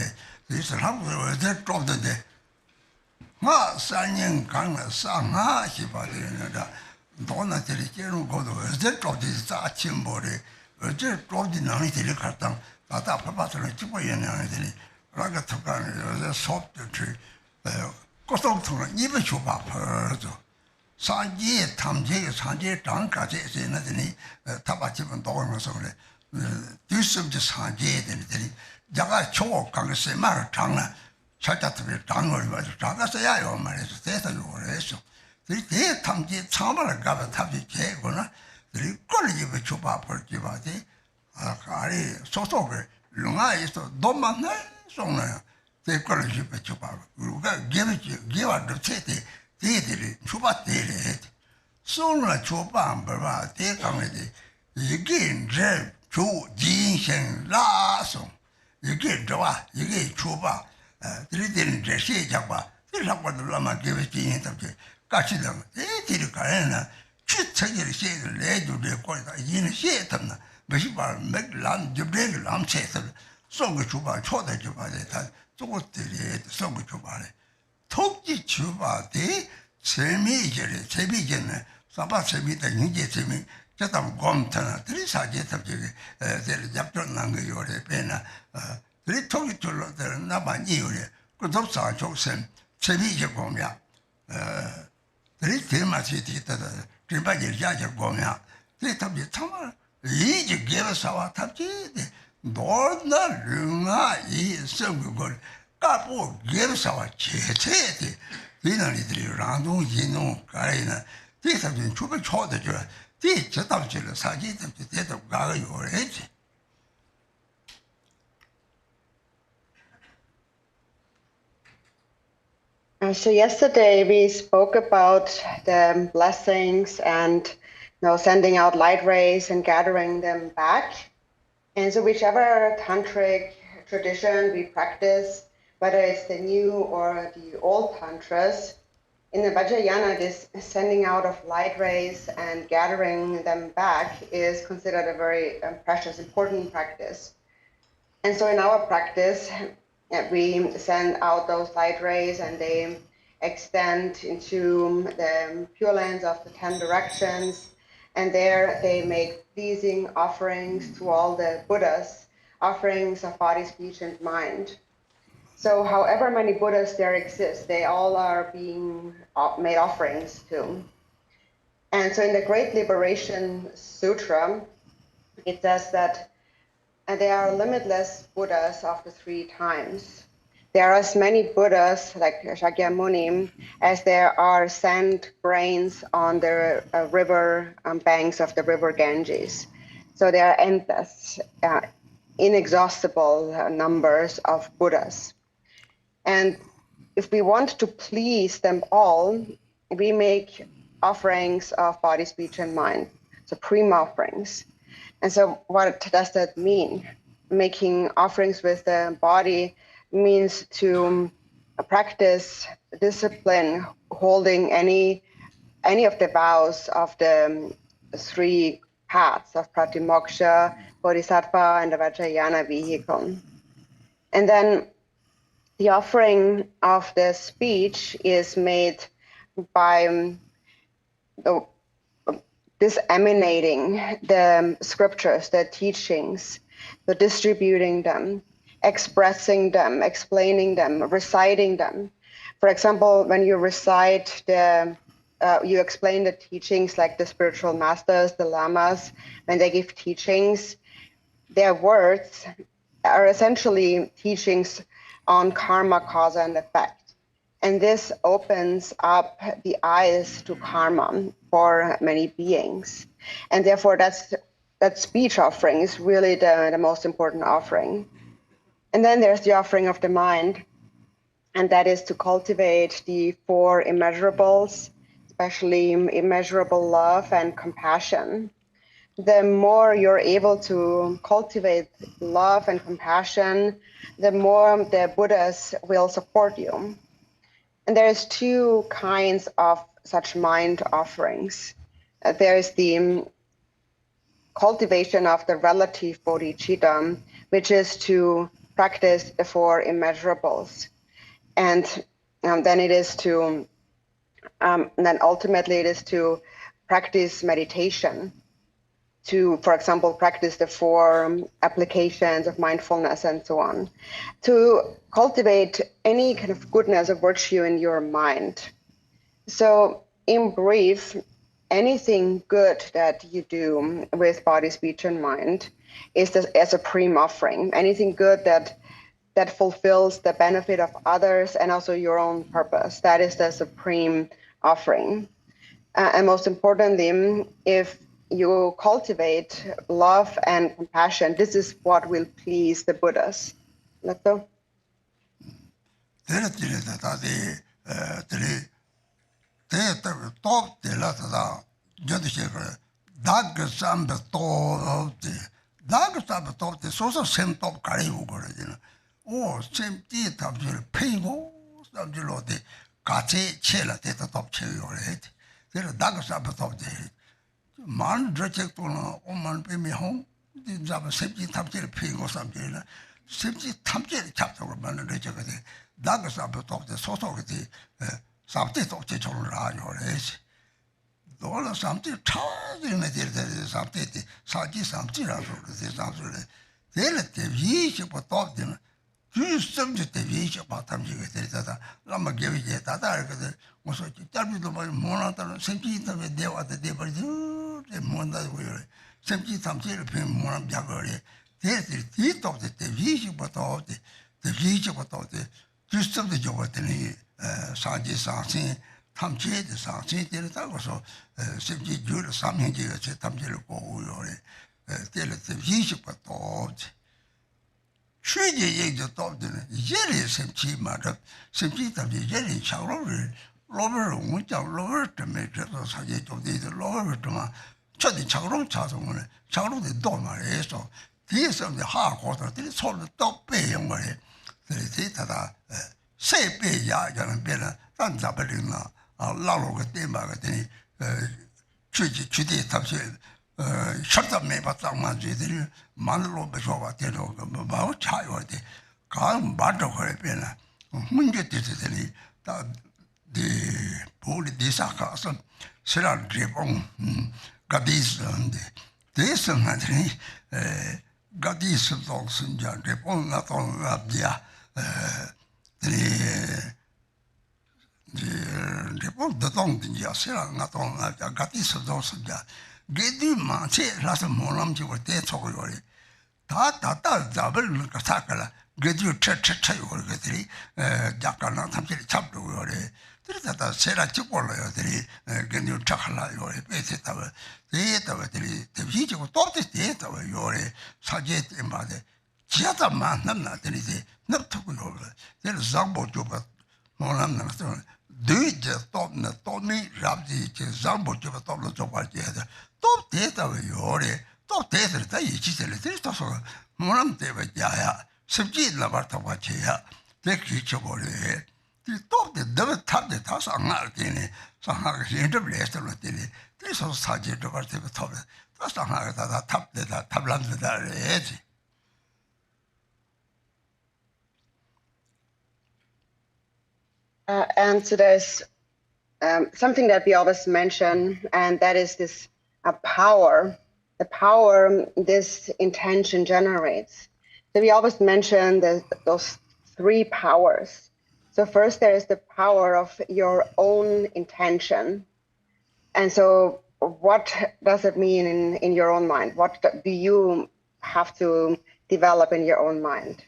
있으라고 어제 좁던데. 마 산년 강나 상하 시바되는다. 돈나들이 깨는 것도 어제 좁지 아침 머리 어제 좁지 나니 들이 갔다. 나다 파파서는 찍고 있는 애들이 라가 특간에 어제 수업들 고속통은 입에 줘봐 버죠. 산지에 탐지에 산지에 장까지 있으니 타바집은 도와서 그래. 뒤섬지 산지에 되니 자가 초강세 말 장나 살짝도 장을 가지고 장가서야요 말해서 대단히 오래했어. 이 탐지 참을 가서 탐지 개거나 이 걸리게 줘봐 버지 봐지. 아 가리 소속을 롱아에서 너만 송나요. 제 걸리게 줘봐. 우리가 개와도 채대 대들이 줘봤대래. 손을 줘봐 안 봐봐 대강에지. 이게 이제 조 진생 라송. 이게 좋아. 이게 줘봐. 들이대는 이제 시작봐. 들라고도 라마 개베지니 답게 같이랑 대들이 가야나 추천을 시를 내주려 거다. 이는 시했나. 몇십 번 맥람 접대를 남체서送个 줘봐. 초대 줘봐. 다 저것들이 送个 줘봐래. 톡지 주바디 재미이제래 재미이제네 사바 재미다 인제 재미 저담 곰타나 드리사제 탑지게 들 잡던 거 요래 빼나 드리 톡이 줄로들 나만 이요래 그 접사 조선 재미이제 공야 드리 대마치 뒤다다 그바지 자제 공야 드리 탑지 참아 이제 개사와 탑지 너나 릉아 이 성국을 까보 개사와 제체에 이나리들이 라동 인용 가이나 대사진 주변 초대죠. 대 저답지를 사지들 대답 가가 요래지. So yesterday we spoke about the blessings and sending out light rays and gathering them back. And so whichever tantric tradition we practice, whether it's the new or the old tantras, in the Vajrayana, this sending out of light rays and gathering them back is considered a very precious, important practice. And so in our practice, we send out those light rays and they extend into the Pure Lands of the 10 directions. And there they make pleasing offerings to all the Buddhas, offerings of body, speech, and mind. So however many Buddhas there exist, they all are being made offerings to. And so in the Great Liberation Sutra, it says that there are limitless Buddhas of the 3 times. There are as many Buddhas, like Shakyamuni, as there are sand grains on the river banks of the river Ganges. So there are endless, inexhaustible numbers of Buddhas. And if we want to please them all, we make offerings of body, speech, and mind, supreme offerings. And so what does that mean? Making offerings with the body means to practice discipline, holding any of the vows of the 3 paths of Pratimoksha, Bodhisattva, and the Vajrayana vehicle. And then the offering of the speech is made by disseminating the scriptures, the teachings, the distributing them, expressing them, explaining them, reciting them. For example, when you recite you explain the teachings like the spiritual masters, the Lamas, when they give teachings, their words are essentially teachings on karma, cause and effect. And this opens up the eyes to karma for many beings. And therefore that speech offering is really the most important offering. And then there's the offering of the mind. And that is to cultivate the 4 immeasurables, especially immeasurable love and compassion. The more you're able to cultivate love and compassion, the more the Buddhas will support you. And there's 2 kinds of such mind offerings. There's the cultivation of the relative bodhichitta, which is to practice the 4 immeasurables. And then it is to, then ultimately it is to practice meditation, to, for example, practice the 4 applications of mindfulness and so on, to cultivate any kind of goodness or virtue in your mind. So in brief, anything good that you do with body, speech, and mind is a supreme offering. Anything good that fulfills the benefit of others and also your own purpose, that is the supreme offering. And most importantly, if you cultivate love and compassion, this is what will please the Buddhas. Letto? Man reject on Oman Pimi home, the Septi Taptil Pingo Samjana, Septi Taptil chapter of Man rejected, Dagas up of the society, Sapti of the Chonra, your age. Dollar something charged in the something, Saji something out of this absolutely. They let the Vish of top dinner. You subject the Vish about them, you get that. Lama gave it that. Was a terrible monitor, simply the day of the day, but the Monday will simply some pin more of Jagori. There's the teeth of the Vish about all the Vish about all the just of the Jovatani, Saji Sansi, Tamche, the Sansi, the also simply due to something you said, Tamjil or tell it the Vish about all. Should you the top dinner? Jelly simply matter, simply the jelly shall lower, which are lower to make it as I get of the lower to my Chadi Chagron Chasson, Chagro the Doma, so this of the hard water, this all the top pay on my that say pay Yagan Bella, and Zabalina, Lalo Gatima, Chudi Tapsil, shut up me, but someone did Mandala Bishova, about child, Calm Bato Horepena, Munget that. The Holy Disaka, Sera Dripon, Gadis, and this and Gadis dogs and Jan Dripon, not on Rabia, report the tongue in Yasera, not on Gatis of those of that. Get you, man, say, last Molam, you were dead, so we Ta double Kasakala, get you church or get Jakana, something chapter or a Sera Chipola, get you Chakala or a basic of the video taught this theater or your suggest in body. Chiata man, not anything, not talking over. There is Zambo Juba, Molam, do it just taught me, Rabdi, Zambo Juba, top of the top theater or your top theater, she said, this is also Moram Deva Jaya, Subject Lavarta Wachia, the creature body. The top the devil tap the task on Martini, somehow interblast on the this was subject of our top. That's not how that tap the tablan the edge. And so there's something that we always mention, and that is this power, the power this intention generates. So we always mention those three powers. So first there is the power of your own intention. And so what does it mean in your own mind? What do you have to develop in your own mind?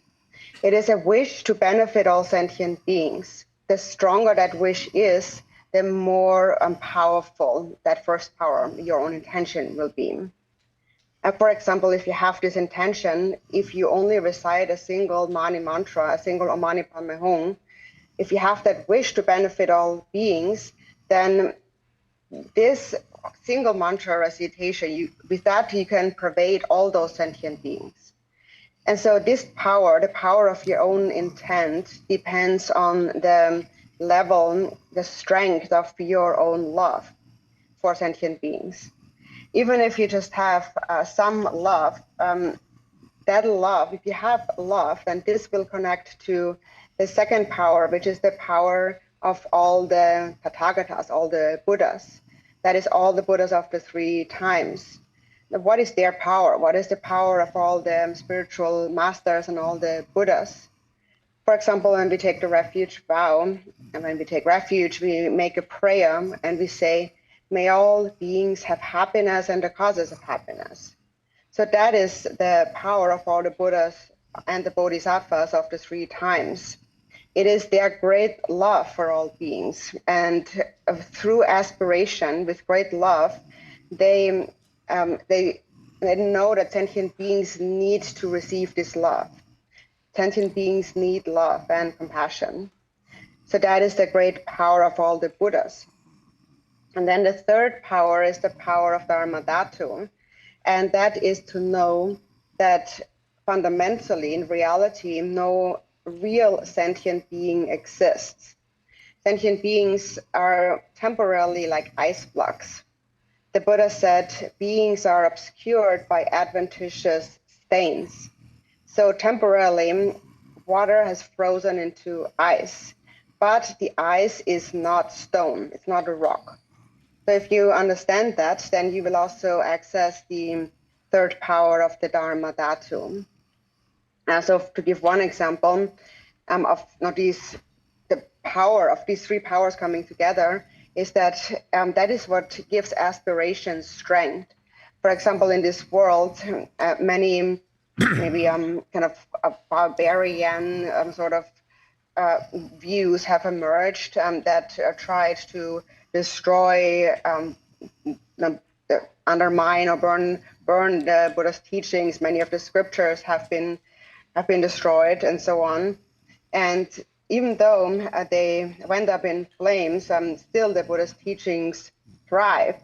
It is a wish to benefit all sentient beings. The stronger that wish is, the more powerful that first power, your own intention, will be. For example, if you have this intention, if you only recite a single Mani mantra, a single Om Mani Padme Hum, if you have that wish to benefit all beings, then this single mantra recitation, with that you can pervade all those sentient beings. And so this power, the power of your own intent, depends on the level, the strength of your own love for sentient beings. Even if you just have some love, that love, if you have love, then this will connect to the second power, which is the power of all the Tathagatas, all the Buddhas. That is all the Buddhas of the three times. What is their power? What is the power of all the spiritual masters and all the Buddhas? For example, when we take the refuge vow, and when we take refuge, we make a prayer and we say, may all beings have happiness and the causes of happiness. So that is the power of all the Buddhas and the Bodhisattvas of the three times. It is their great love for all beings. And through aspiration, with great love, they know that sentient beings need to receive this love. Sentient beings need love and compassion. So that is the great power of all the Buddhas. And then the third power is the power of Dharma Dhatu. And that is to know that fundamentally, in reality, no real sentient being exists. Sentient beings are temporarily like ice blocks. The Buddha said beings are obscured by adventitious stains. So temporarily, water has frozen into ice, but the ice is not stone, it's not a rock. So if you understand that, then you will also access the third power of the Dharma Dhatu. So to give one example of the power of these three powers coming together is that that is what gives aspiration strength. For example, in this world, many maybe kind of barbarian sort of views have emerged that tried to destroy, undermine or burn the Buddha's teachings. Many of the scriptures have been destroyed and so on. And even though they went up in flames, still the Buddha's teachings thrive.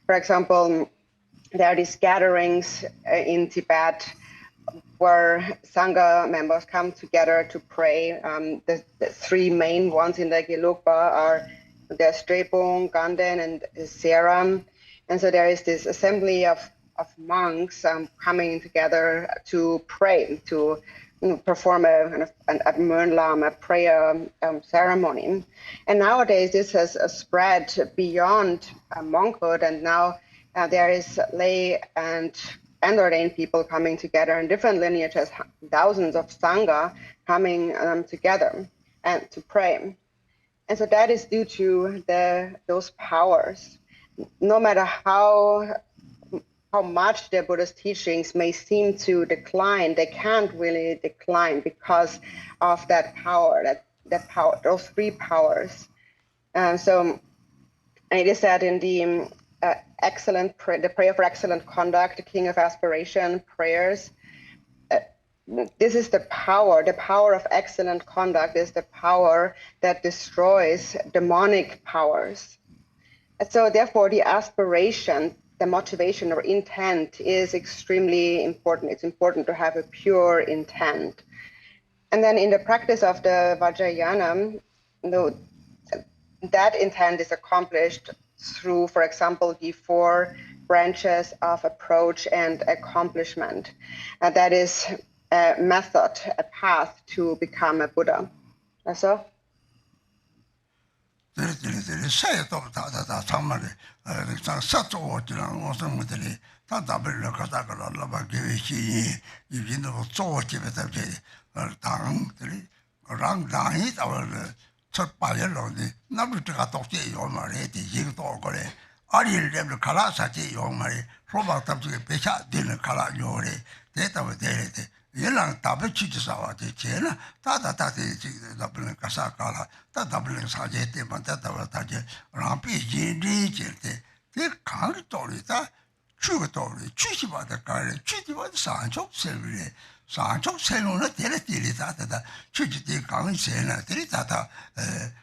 For example, there are these gatherings in Tibet where Sangha members come together to pray. The three main ones in the Gelugpa are the Strepung, Ganden, and Seram. And so there is this assembly of monks coming together to pray, to perform a Mandala, a prayer ceremony. And nowadays this has spread beyond monkhood, and now there is lay and ordained people coming together in different lineages, thousands of Sangha coming together and to pray. And so that is due to those powers. No matter how much the Buddha's teachings may seem to decline, they can't really decline because of that power, that power, those three powers. So it is said in the the prayer for excellent conduct, the King of Aspiration prayers. This is the power of excellent conduct is the power that destroys demonic powers. And so therefore the aspiration, the motivation or intent is extremely important. It's important to have a pure intent. And then in the practice of the Vajrayana, that intent is accomplished through, for example, the 4 branches of approach and accomplishment. And that is a method, a path to become a Buddha. That's all. yelang tabe chiji sawa de chena ta dablen kasa kala ta dablen saje te manta ta je rampi jindi jerte te kang tori ta chu tori chu ba da kare chu di ba san chok sevre san chok sevno na tere ta chu ji de kang se na tere ta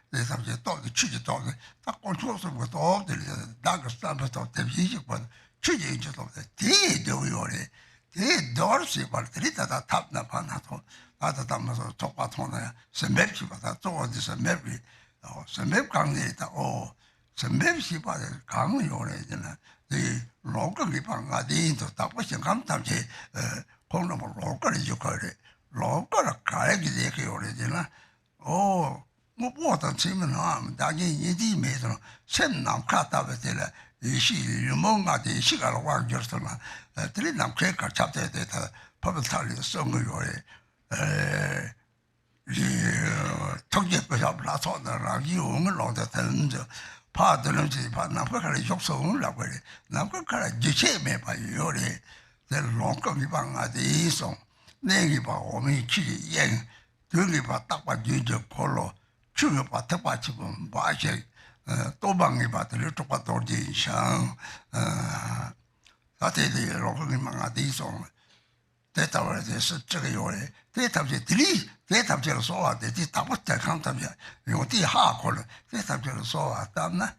le sabje to chu ji to ta control so go to de da ga sta ba to te ji ba chu ji ji to te de yore 이 도르시 발트리다 탑나 파나토 아다담마서 똑바토나 semep시 받아 쪼어디서 맵이 semep 강내다 semep시 받아 강은 요래잖아 이 로컬이 방아디도 답고신 감탐지 공로 로컬이 요거래 로컬 가야지 되게 요래잖아 뭐 뭐다 치면은 다기 이디 메서 셈남 카타베텔라 이시 뭔가데 시가로 와줬잖아 들이남 케이크 잡대 되다 퍼블탈리 성거요에 이 통제부터 잡라서나 이용을 넣다 되는데 파드는지 파나파카리 욕성을라고 그래 남카라 지체메 봐요래 내 롱거기 방아디송 내기 봐 오미 치기 예 들이 봐딱봐 뒤져 콜로 추가 봐딱봐 지금 봐제 또방이 받을 똑같도 진상 다들 로그인 망아디송 대답을해서 저거 요래 대답제 들이 대답제로 소화돼 뒤 답부터 감답이야 요디 하고를 대답제로 소화담나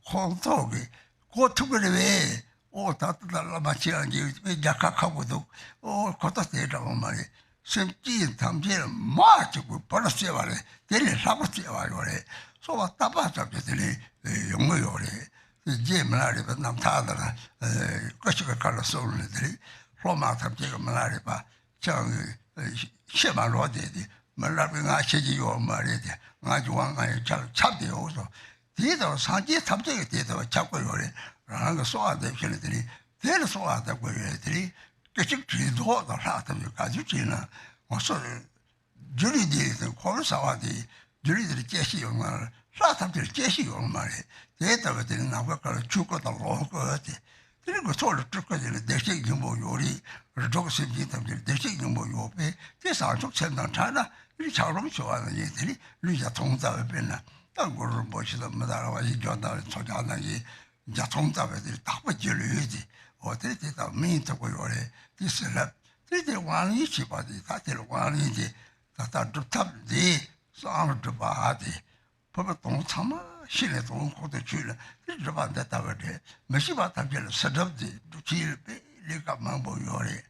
콘토기 고투그리 왜오 다들라 마치한지 왜 약하고도 거다 대라고 말이 셈지 담제를 마치고 벌었어야 말해 대리 사고지 와요래 소화 따바잡들이 용어요래 이제 말이야 남타더라 거시가 갈라서들이 로마 탑제가 말이야 저 시마로데디 말라빙아 시지요 말이야 아주 왕아에 잘 잡대요서 뒤도 산지 탑제가 뒤도 잡고 요래 라는 거 소화돼 편들이 대를 소화하다고 얘들이 계속 뒤도 나타나면 가지고 지나 어서 줄이디는 고르사와디 줄이들이 제시용 말 사람들 제시용 말에 대다가 되는 나가가 죽고도 로거지 그리고 소를 죽거지는 대식 뭐 요리 저것이 담들 대식 뭐 요배 대사적 전단 차나 이 자로 좋아하는 얘들이 리자 통답에 변나 땅고를 보시다 마다와 이 전달 소자나기 이제 통답에들이 딱 버질려야지 어떻게 되다 민트고 요래 디스랍 되게 완이 집어디 다들 완이지 다다 줍탑디 싸움을 봐야지 법을 동참아 신의 동고도 줄래 이제 반대다 그래 몇시바 답을 서럽지 두칠 리가 망보 요래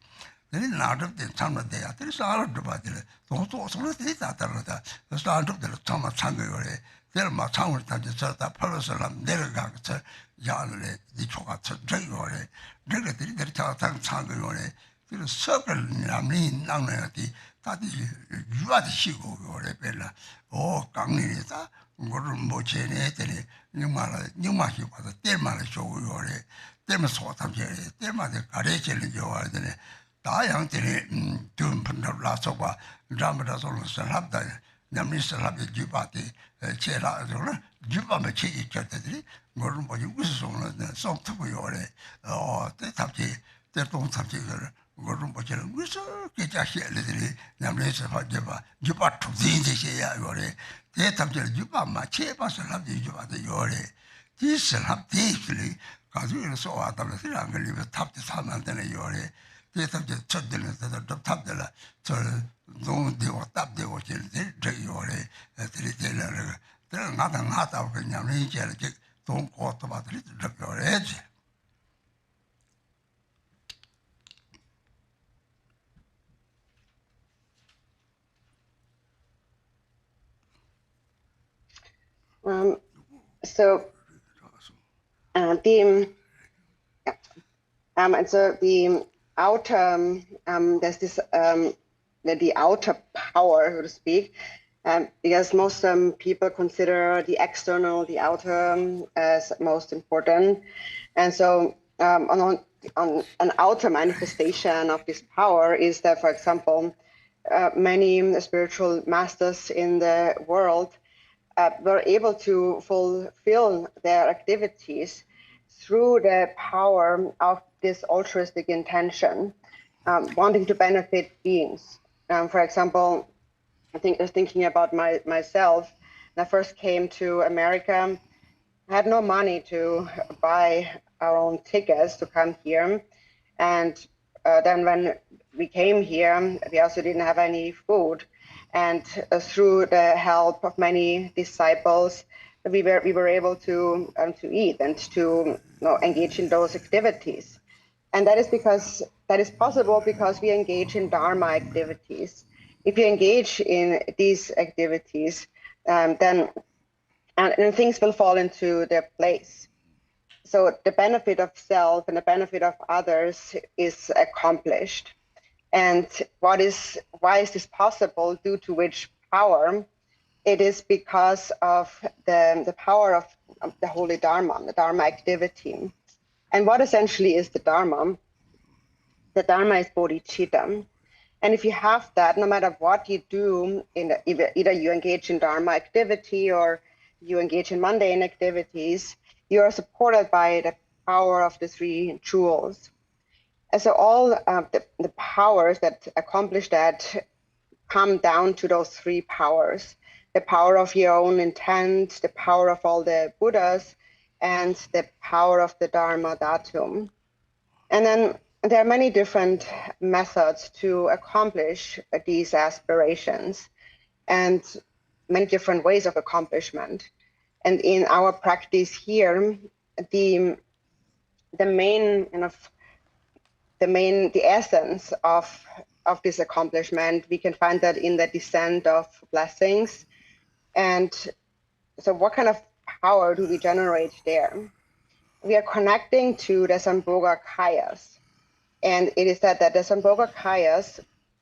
내가 나도 된 참는데야 들이 싸움을 봐야지 동도 소리 되다 달라다 싸움들 참아 참고 요래 내가 막 참을 타지 저다 팔로서람 내려가서 야를 니초가 저요래 내가 들이 참고 요래 그 서글 남이 나눠야지 다들 유아도 시고 요래 별라 강리다 그거를 뭐 제네들이 님마시 봐서 때마다 쇼고 요래 때면 소탐제 때마다 가래질을 좋아야 되네 다양들이 좀 분들 나서봐 잠을 자서는 살았다 Namisa Labi Jubati, Chera, Juba Machi, Chatadri, Gorumbo, Wison, some to Yore, or the Tapti, the Tom Tapti, Gorumbo, Whistle, Kitashi, Namisa Jaba, Juba to Zinzi, Yore, the Tapti Juba Machi, Pasalabi Juba, Yore. This have deeply, because we saw out of the thing, I'm going to leave a top the sun and then a Yore. They have the children that are top the la, so don't do what up they were till they Yore, they're not a lot of Yamini, don't go about the little your edge. So the and so the outer there's this the outer power, so to speak, because most people consider the external, the outer, as most important, and so on an outer manifestation of this power is that, for example, many spiritual masters in the world were able to fulfill their activities through the power of this altruistic intention, wanting to benefit beings. For example, I was thinking about myself. When I first came to America, I had no money to buy our own tickets to come here. And then when we came here, we also didn't have any food. And through the help of many disciples, we were able to eat and to engage in those activities. And that is possible because we engage in Dharma activities. If you engage in these activities, then things will fall into their place. So the benefit of self and the benefit of others is accomplished. And why is this possible? Due to which power? It is because of the power of the holy Dharma, the Dharma activity. And what essentially is the Dharma? The Dharma is bodhichitta. And if you have that, no matter what you do, either you engage in Dharma activity or you engage in mundane activities, you are supported by the power of the three jewels. And so all the powers that accomplish that come down to those three powers: the power of your own intent, the power of all the Buddhas, and the power of the Dharma datum. And then there are many different methods to accomplish these aspirations and many different ways of accomplishment. And in our practice here, the essence of this accomplishment, we can find that in the descent of blessings. And so what kind of power do we generate there? We are connecting to the Sambhoga Kayas. And it is said that the Sambhoga Kayas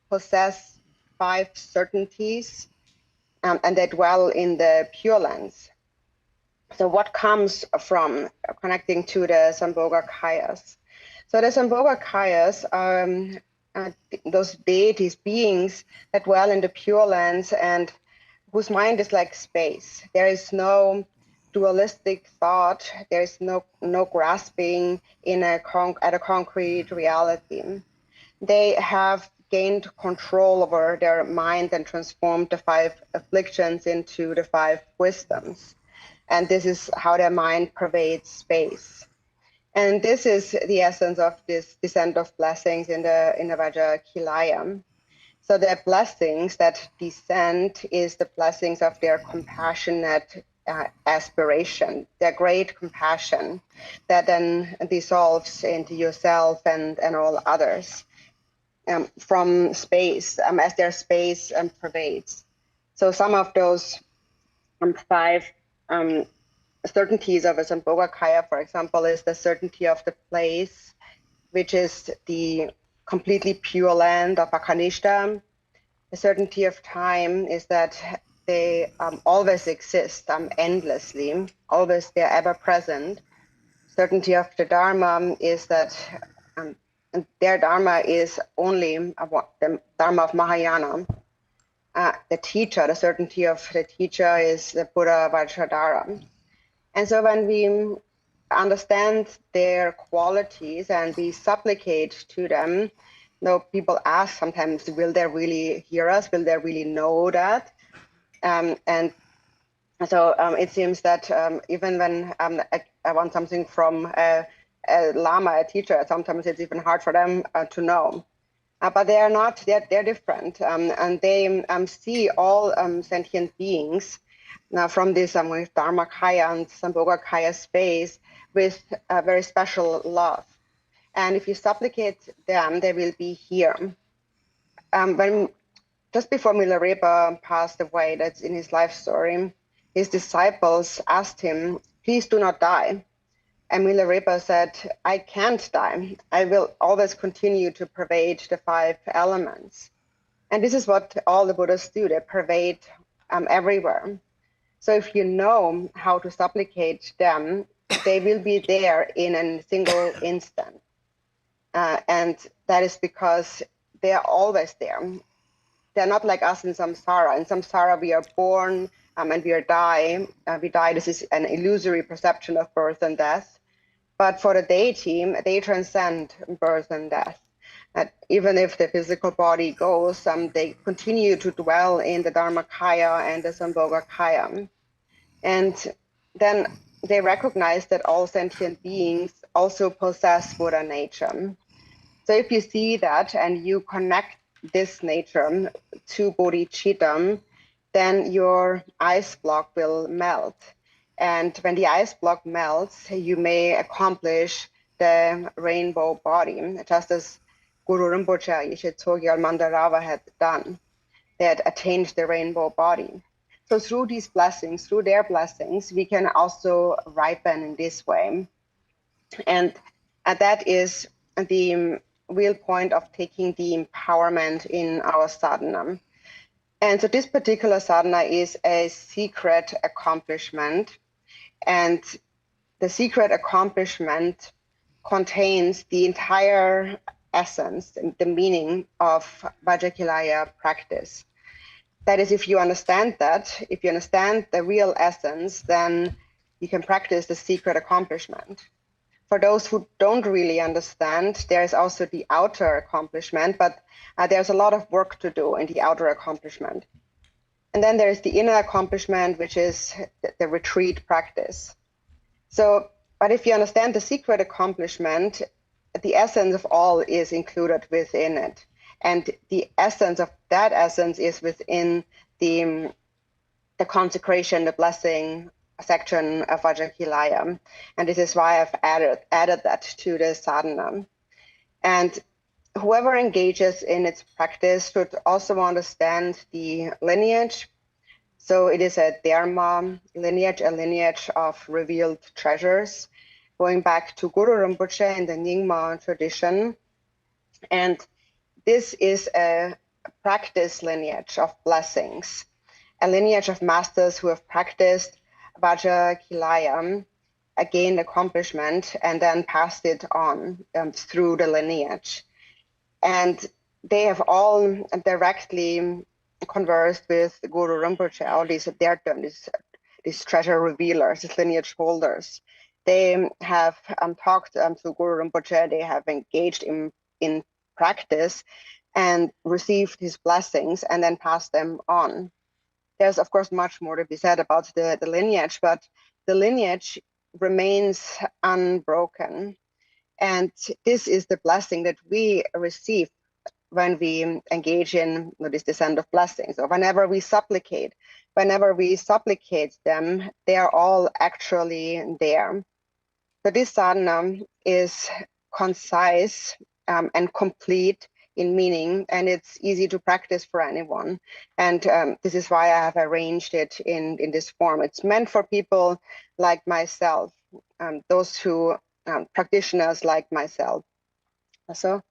possess 5 certainties, and they dwell in the Pure Lands. So what comes from connecting to the Sambhoga Kayas? So the Sambhoga Kayas are those deities, beings that dwell in the Pure Lands and whose mind is like space. There is no dualistic thought. There is no grasping at a concrete reality. They have gained control over their mind and transformed the 5 afflictions into the 5 wisdoms. And this is how their mind pervades space. And this is the essence of this descent of blessings in the Vajrakilaya. So the blessings that descend is the blessings of their compassionate aspiration, their great compassion that then dissolves into yourself and all others from space, as their space pervades. So some of those 5 certainties of a Sambhogakaya, for example, is the certainty of the place, which is the completely pure land of Akanishta. The certainty of time is that they always exist endlessly, always they're ever present. Certainty of the Dharma is that their Dharma is only the Dharma of Mahayana. the teacher, the certainty of the teacher is the Buddha Vajradhara. And so when we understand their qualities and we supplicate to them, people ask sometimes, will they really hear us? Will they really know that? And so it seems that even when I want something from a Lama, a teacher, sometimes it's even hard for them to know. But they are not, they're different. And they see all sentient beings now from this Dharmakaya and Sambhogakaya space with a very special love. And if you supplicate them, they will be here. Just before Milarepa passed away, that's in his life story, his disciples asked him, please do not die. And Milarepa said, I can't die. I will always continue to pervade the 5 elements. And this is what all the Buddhas do. They pervade everywhere. So if you know how to supplicate them, they will be there in a single instant. And that is because they are always there. They're not like us in samsara. In samsara, we are born and we die. We die. This is an illusory perception of birth and death. But for the deity, they transcend birth and death. Even if the physical body goes, they continue to dwell in the Dharmakaya and the Sambhogakaya. And then they recognize that all sentient beings also possess Buddha nature. So if you see that and you connect this nature to bodhichitta, then your ice block will melt. And when the ice block melts, you may accomplish the rainbow body, just as Guru Rinpoche, Yeshe Tsogyal Mandala had done. They had attained the rainbow body. So through these blessings, through their blessings, we can also ripen in this way. And that is the real point of taking the empowerment in our sadhana. And so this particular sadhana is a secret accomplishment. And the secret accomplishment contains the entire essence, the meaning of Vajrakilaya practice. That is, if you understand that, if you understand the real essence, then you can practice the secret accomplishment. For those who don't really understand, there is also the outer accomplishment, but there's a lot of work to do in the outer accomplishment. And then there's the inner accomplishment, which is the retreat practice. So, but if you understand the secret accomplishment, the essence of all is included within it. And the essence of that essence is within the consecration, the blessing section of Vajrakilaya. And this is why I've added that to the sadhana. And whoever engages in its practice should also understand the lineage. So it is a Dharma lineage, a lineage of revealed treasures, going back to Guru Rinpoche in the Nyingma tradition. And this is a practice lineage of blessings, a lineage of masters who have practiced Vajrakilaya, gained accomplishment, and then passed it on through the lineage. And they have all directly conversed with Guru Rinpoche, all these these treasure revealers, these lineage holders. They have talked to Guru Rinpoche, they have engaged in practice and received his blessings and then passed them on. There's, of course, much more to be said about the lineage, but the lineage remains unbroken. And this is the blessing that we receive when we engage in this descent of blessings, or whenever we supplicate them, they are all actually there. So this sadhana is concise and complete in meaning, and it's easy to practice for anyone. And this is why I have arranged it in this form. It's meant for people like myself, those who practitioners like myself. So.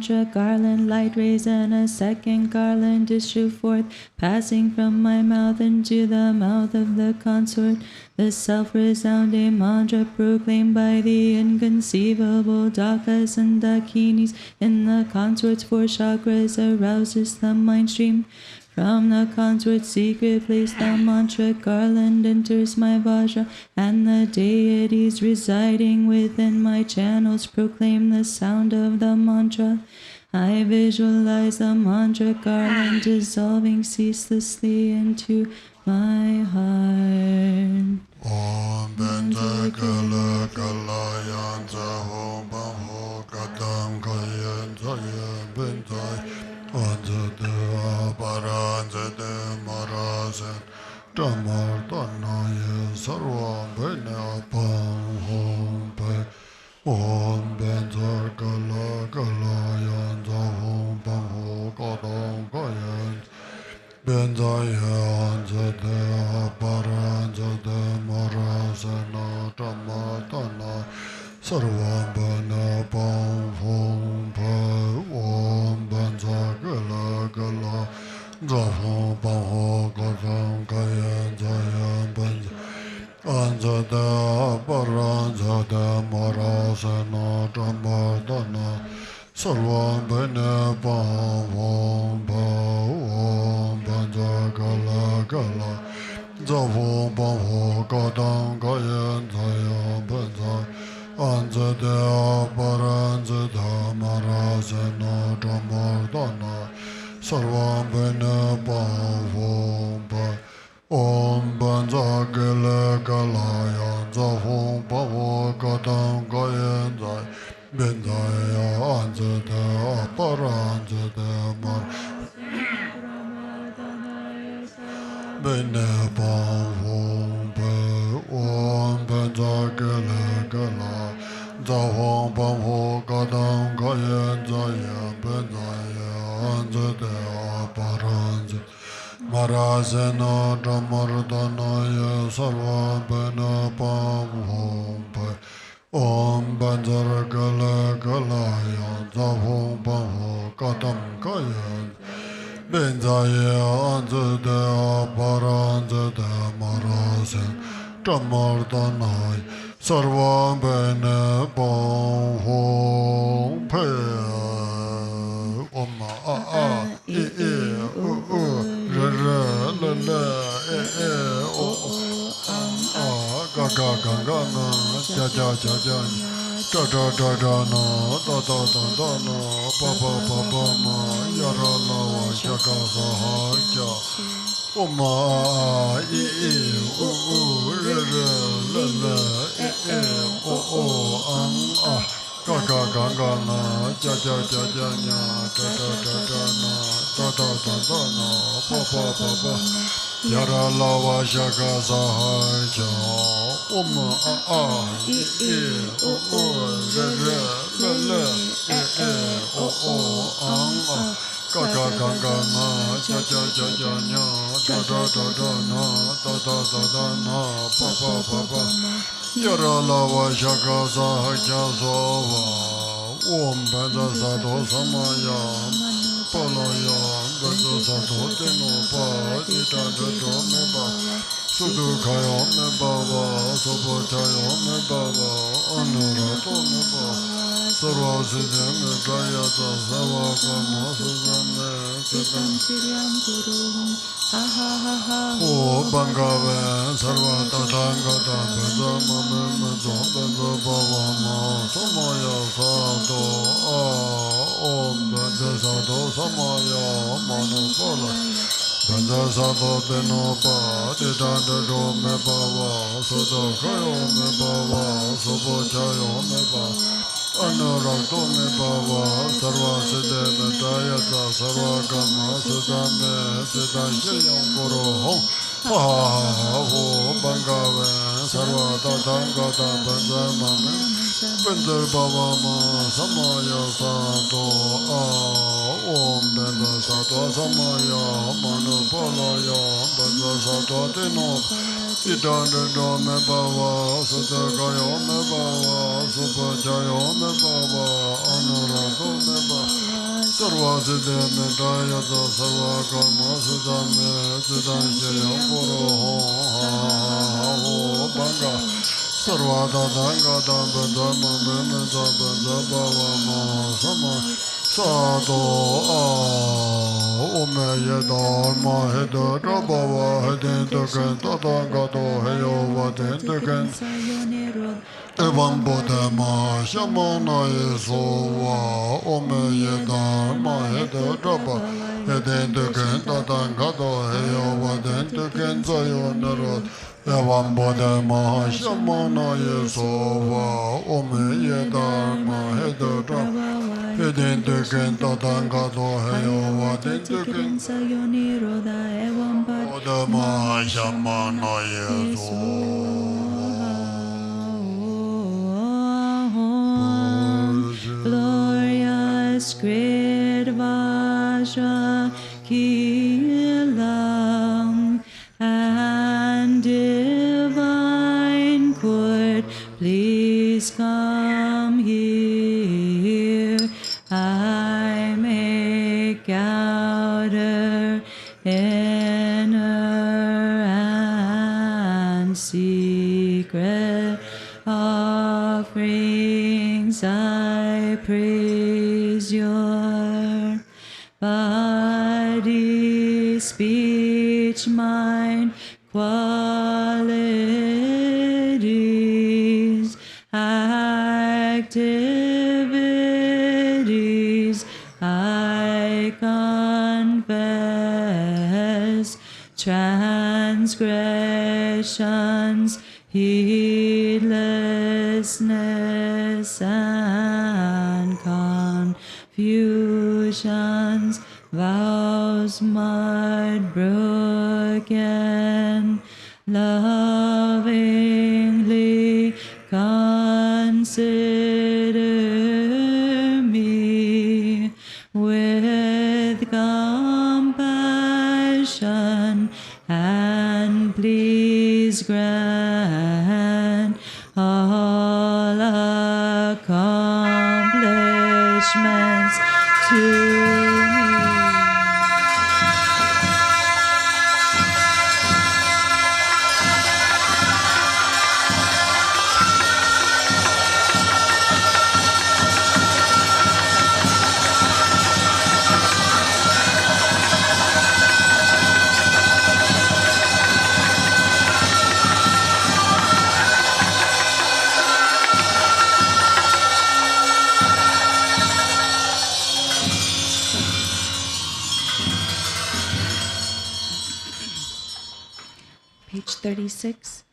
mantra garland, light rays and a second garland issue forth, passing from my mouth into the mouth of the consort. The self-resounding mantra proclaimed by the inconceivable dakas and dakinis in the consort's four chakras arouses the mind stream. From the consort's secret place, the mantra garland enters my vajra, and the deities residing within my channels proclaim the sound of the mantra. I visualize the mantra garland dissolving ceaselessly into my heart. Om Benta Kala Kala Yanza Hom Baho Katam Kayanza Yan Bentai Anza De Aparanza De Marasan Tamar Tanaya Sarva Bena Pam Hom Pe Om Benta Kala Kala Yanza Hom Baho Katam Kayanza Benzaya Anzade Aparanzade Marasana Tamatana Sarvambana Pam Hom Pa Om Benza Gala Gala Zafam Pam Ho Katam Kayan Zayan Benza Anzade Aparanzade Marasana Tamatana Sarvambana Pam Hom Pa Om Benza Gala Gala Zafam Pam Ho Katam Kayan Zayan Benza Anzade Aparanzade Marasana Tamatana Sarvambana Pam Hom Pa Om Benza Gala Gala Zafam Pam Ho Katam Kayan Zayan Benzaya Anzade Aparanzade Bene Pam Hom Pa Om Benza Gala Gala Zafam Pam Ho Katam Kayan Zayan Benzaya Anzade Aparanzade Marasana Dhammardanaya Sarvambana Pam Hom Pa Om Benza Gala Gala Zafam Pam Ho Katam Kayan Benzaya Anzade Aparanzade Marasan Dhammardanaya Sarvambana Pam Hom Pa Om A A E E U U Re Re Le Le E E O O Ga Ga Ga Ga Na Ja Ja Ja Ja Da Da Da Da Na Da Da Da Da Na Ba Ba Ba Ba Ma Ya Ra La Wa Sha Ga Sa Ha Ja Om A E E U U Re Re Le Le E E O O A Ga Ga Ga Ga Na Ja Ja Ja Ja Nya Da Da Da Da Na Da Da Da Da Na Ba Ba Ba Ba Ya Ra La Wa Sha Ga Sa Ha Ja Om A A E E O O Re Re Le Le E E O O A Ga Ga Ga Ga Na Ja Ja Ja Ja Nya Da Da Da Da Na Da Da Da Da Na Ba Ba Ba Ba Ya Ra La Wa Sha Ga Sa Ha Ja So Va Om Benza Sa Do Sama Ya Pa La Ya Benza Sa Do Te No Pa Di Ta Da Do Me Ba Su Du Ka Ya Me Ba Ba Su Po Cha Ya Me Ba Ba Anu Ra To Me Ba Sarva Siddhi Me Tra Ya Ta Sava Ka Ma Su Sa Me Siddham Siddham Guru Ha ha ha ha O Bangave Sarva Tatanga Ta Benza Mame Menzo Benza Bava Ma Samaya Sato Om Benza Sato Samaya Manu Kola Benza Sato Teno Pa Tita Dedo Me Bava Soto Kayo Me Bava Sopo Chayo Me Bava Anurakto Me Bava Sarva Siddhe Me Tayata Sarva Kama Sutta Me Siddha Shiyam Kuro Hong Ha Ha Ha Ho Bangave Sarva Tatanga Ta Benza Mame Benza Bava Ma Samaya Sato Om Benza Sato Samaya Manu Palaya Benza Sato Tino Idande Do Me Bava Sutta Kaya Me Bava Supa Jaya Me Bava Anurato Me Bava Sarva Siddhi Medaya Sarva Karma Siddhame Siddhan Shayam Puro Ho Banga Sarva Dadanga Dhamma Dhamma Meme Dhamma Dhamma Vama Sama Sado Ome Dharma Heda Dhabava Hedin Tuken Tatanga To Heyo Vadin Tuken Evam Bodhema Shamana Yesova Ome Dharma Heda Dhabha Hedin Tuken Tatanga To Heyo Vadin Tuken Sayonarot Evam Bodhema Shamana Yesova Ome Dharma Heda Dhabha Hedin Tuken Tatanga To Heyo Vadin Tuken Bodhema Shamana Yesova Glorious great Vajrakilaya and divine court, please come here. I make outer, inner, and secret offerings. I praise your body, speech, mind, qualities, activities. I confess transgressions, heedlessness, and confusions, vows mud broken, lovingly consider me with compassion, and please grant all accomplishments to me. Page 36.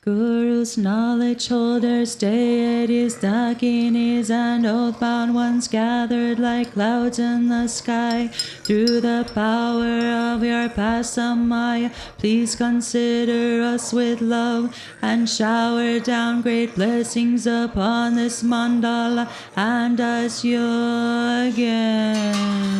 Gurus, knowledge holders, deities, dakinis, and oath-bound ones gathered like clouds in the sky. Through the power of your pasamaya, please consider us with love and shower down great blessings upon this mandala and us your guests.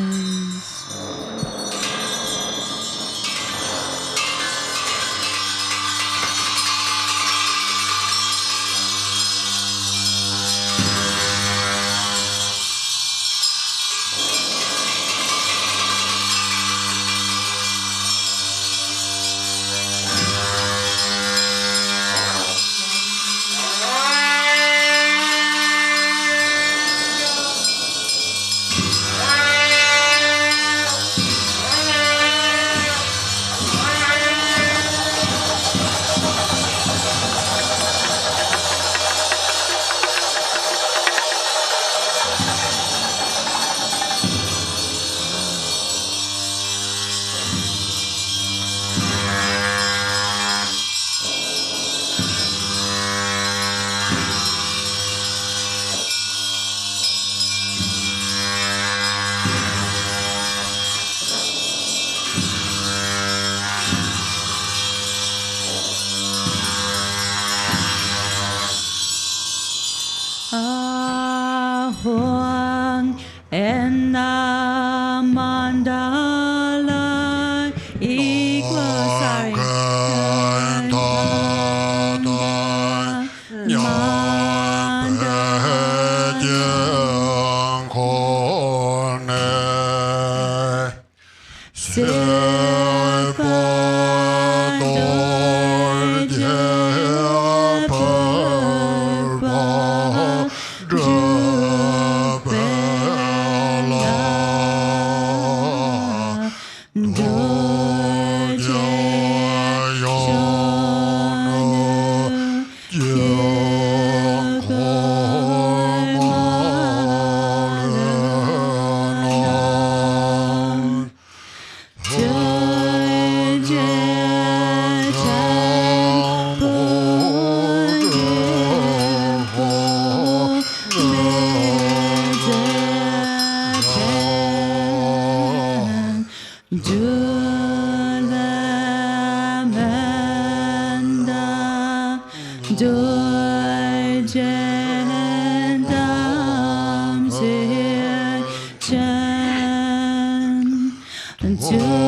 Yeah.